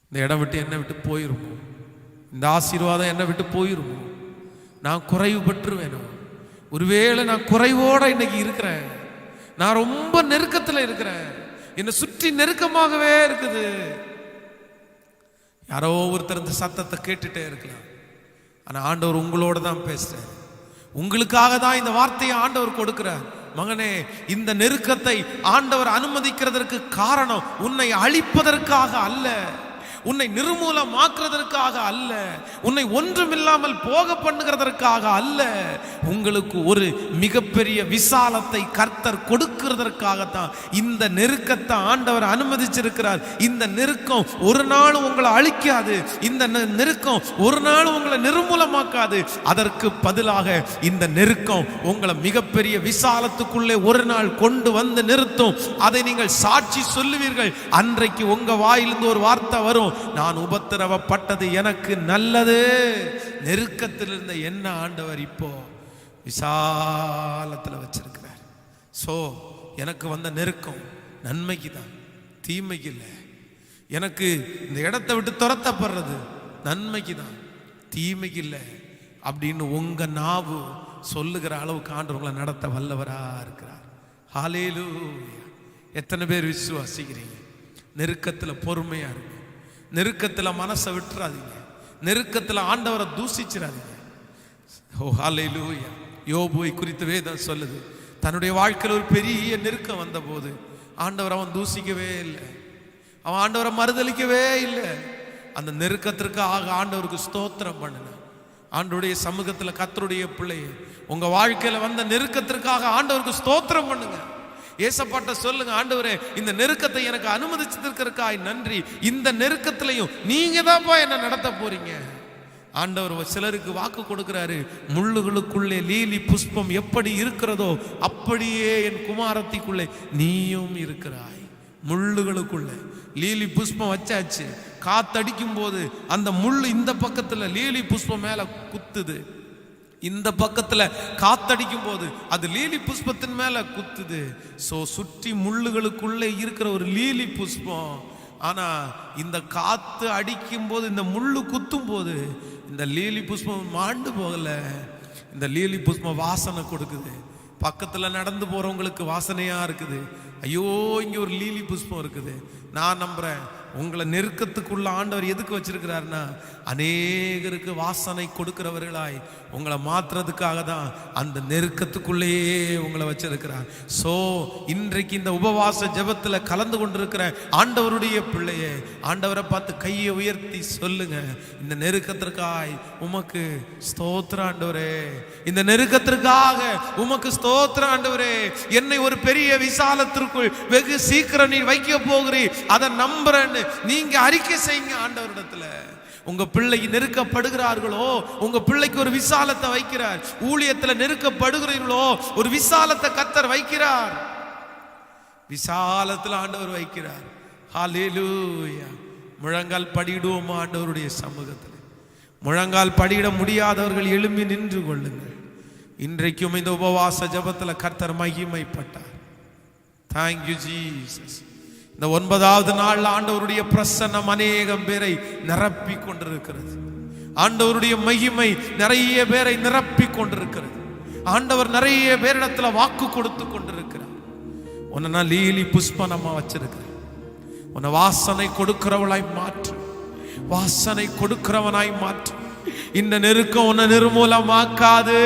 இந்த இடம் விட்டு என்னை விட்டு போயிருமோ, இந்த ஆசீர்வாதம் என்னை விட்டு போயிருமோ, நான் குறைவு பெற்றுவேனோ, ஒருவேளை நான் குறைவோட இன்னைக்கு இருக்கிறேன், நான் ரொம்ப நெருக்கத்தில் இருக்கிறேன், என்னை சுற்றி நெருக்கமாகவே இருக்குது. யாரோ ஒருத்தர் இந்த சத்தத்தை கேட்டுட்டே இருக்கலாம். ஆனால் ஆண்டவர் உங்களோட தான் பேசுறார், உங்களுக்காக தான் இந்த வார்த்தையை ஆண்டவர் கொடுக்கிறார். மகனே, இந்த நெருக்கத்தை ஆண்டவர் அனுமதிக்கிறதற்கு காரணம் உன்னை அழிப்பதற்காக அல்ல, உன்னை நிர்மூலமாக்குறதற்காக அல்ல, உன்னை ஒன்றுமில்லாமல் போக பண்ணுகிறதற்காக அல்ல. உங்களுக்கு ஒரு மிகப்பெரிய விசாலத்தை கர்த்தர் கொடுக்கிறதற்காகத்தான் இந்த நெருக்கத்தை ஆண்டவர் அனுமதிச்சிருக்கிறார். இந்த நெருக்கம் ஒரு நாளும் உங்களை அழிக்காது, இந்த நெருக்கம் ஒரு நாளும் உங்களை நிர்மூலமாக்காது. அதற்கு பதிலாக இந்த நெருக்கம் உங்களை மிகப்பெரிய விசாலத்துக்குள்ளே ஒரு நாள் கொண்டு வந்து நிறுத்தும். அதை நீங்கள் சாட்சி சொல்லுவீர்கள். அன்றைக்கு உங்க வாயிலிருந்து ஒரு வார்த்தை வரும், நான் உபத்திரவப்பட்டது எனக்கு நல்லது. நெருக்கத்தில் இருந்த என்ன ஆண்டவர் இப்போ விசாலத்தில் வச்சிருக்கிறார். சோ எனக்கு வந்த நெருக்கம் நன்மைக்கு தான், தீமைக்கு இல்லை. எனக்கு இந்த இடத்தை விட்டு துரத்தப்படுறது நன்மைக்கு தான், தீமைக்கு இல்லை அப்படின்னு உங்க நாவு சொல்லுகிற அளவுக்கு ஆண்டவர்களை நடத்த வல்லவரா இருக்கிறார். ஹல்லேலூயா. எத்தனை பேர் விசுவாசிக்கிறீங்க? நெருக்கத்தில் பொறுமையா இருங்க, நெருக்கத்தில் மனசை விட்டுறாதீங்க, நெருக்கத்தில் ஆண்டவரை தூசிச்சிடாதீங்க. ஓ ஹல்லேலூயா. யோபுவை குறித்து வேதம் சொல்லுது, தன்னுடைய வாழ்க்கையில் ஒரு பெரிய நெருக்கம் வந்த போது ஆண்டவர் அவன் தூசிக்கவே இல்லை, அவன் ஆண்டவரை மறுதலிக்கவே இல்லை. அந்த நெருக்கத்திற்கு ஆண்டவருக்கு ஸ்தோத்திரம் பண்ணுங்க. ஆண்டவருடைய சமூகத்தில் கர்த்தருடைய பிள்ளையே, உங்க வாழ்க்கையில வந்த நெருக்கத்திற்காக ஆண்டவருக்கு ஸ்தோத்திரம் பண்ணுங்க. ஏசப்பாட்ட சொல்லுங்க, ஆண்டவரே இந்த நெருக்கத்தை எனக்கு அனுமதிச்சிருக்கிறதுக்காய் நன்றி. இந்த நெருக்கத்திலையும் நீங்க தான்ப்பா என்ன நடத்த போறீங்க. ஆண்டவர் சிலருக்கு வாக்கு கொடுக்கிறாரு, முள்ளுகளுக்குள்ளே லீலி புஷ்பம் எப்படி இருக்கிறதோ அப்படியே என் குமாரத்திக்குள்ளே நீயும் இருக்கிறாய். முள்ளுகளுக்குள்ளே லீலி புஷ்பம் வச்சாச்சு, காத்தடிக்கும் போது அந்த முள்ளு இந்த பக்கத்துல லீலி புஷ்பம் மேல குத்துது, இந்த பக்கத்துல காத்தடிக்கும் போது அது லீலி புஷ்பத்தின் மேல குத்துது. சோ சுற்றி முள்ளுகளுக்குள்ளே இருக்கிற ஒரு லீலி புஷ்பம். ஆனா இந்த காத்து அடிக்கும் போது, இந்த முள்ளு குத்தும் போது இந்த லீலி புஷ்பம் மாண்டு போகல, இந்த லீலி புஷ்பம் வாசனை கொடுக்குது. பக்கத்துல நடந்து போறவங்களுக்கு வாசனையா இருக்குது. ஐயோ இங்க ஒரு லீலி புஷ்பம் இருக்குது. நான் நம்புறேன் உங்களை நெருக்கத்துக்குள்ள ஆண்டவர் எதுக்கு வச்சிருக்கிறாருன்னா, அநேகருக்கு வாசனை கொடுக்கிறவர்களாய் உங்களை மாற்றுறதுக்காக தான் அந்த நெருக்கத்துக்குள்ளேயே உங்களை வச்சிருக்கிறார். சோ இன்றைக்கு இந்த உபவாச ஜெபத்துல கலந்து கொண்டிருக்கிற ஆண்டவருடைய பிள்ளையே, ஆண்டவரை பார்த்து கையை உயர்த்தி சொல்லுங்க, இந்த நெருக்கத்திற்காய் உமக்கு ஸ்தோத்திரம் ஆண்டவரே, இந்த நெருக்கத்திற்காக உமக்கு ஸ்தோத்திரம் ஆண்டவரே. என்னை ஒரு பெரிய விசாலத்திற்குள் வெகு சீக்கிரம் நீ வைக்க போகிறீர், அதை நம்புறேன்னு நீங்க அறிக்கை செய்யுங்க ஆண்டவரிடத்துல. உங்க பிள்ளைக்கு நெருக்கப்படுகிறார்களோ, உங்க பிள்ளைக்கு ஒரு விசாலத்தை வைக்கிறார். ஊழியத்துல நெருக்கப்படுகிறீர்களோ, ஒரு விசாலத்தை கர்த்தர் வைக்கிறார். விசாலத்துல ஆண்டவர் வைக்கிறார். ஹல்லேலூயா. முழங்கால் படியிடுவோமா ஆண்டவருடைய சமூகத்தில்? முழங்கால் படியிட முடியாதவர்கள் எழும்பி நின்று கொள்ளுங்கள். இன்றைக்கும் இந்த உபவாச ஜெபத்துல கர்த்தர் மகிமைப்பட்டார். Thank you Jesus. இந்த 9வது நாள் ஆண்டவருடைய பிரசன்னம் அநேகம் பேரை நிரப்பி கொண்டிருக்கிறது. ஆண்டவருடைய மகிமை நிறைய பேரை நிரப்பி கொண்டிருக்கிறது. ஆண்டவர் நிறைய பேரிடத்துல வாக்கு கொடுத்து கொண்டிருக்கிறார். உன்னை நான் லீலி புஷ்பனமா வச்சிருக்கிறேன். உன்னை வாசனை கொடுக்கிறவளாய் மாற்று, வாசனை கொடுக்கிறவனாய் மாற்று. இந்த நெருக்கம் உன்னை நிர்மூலமாக்காது.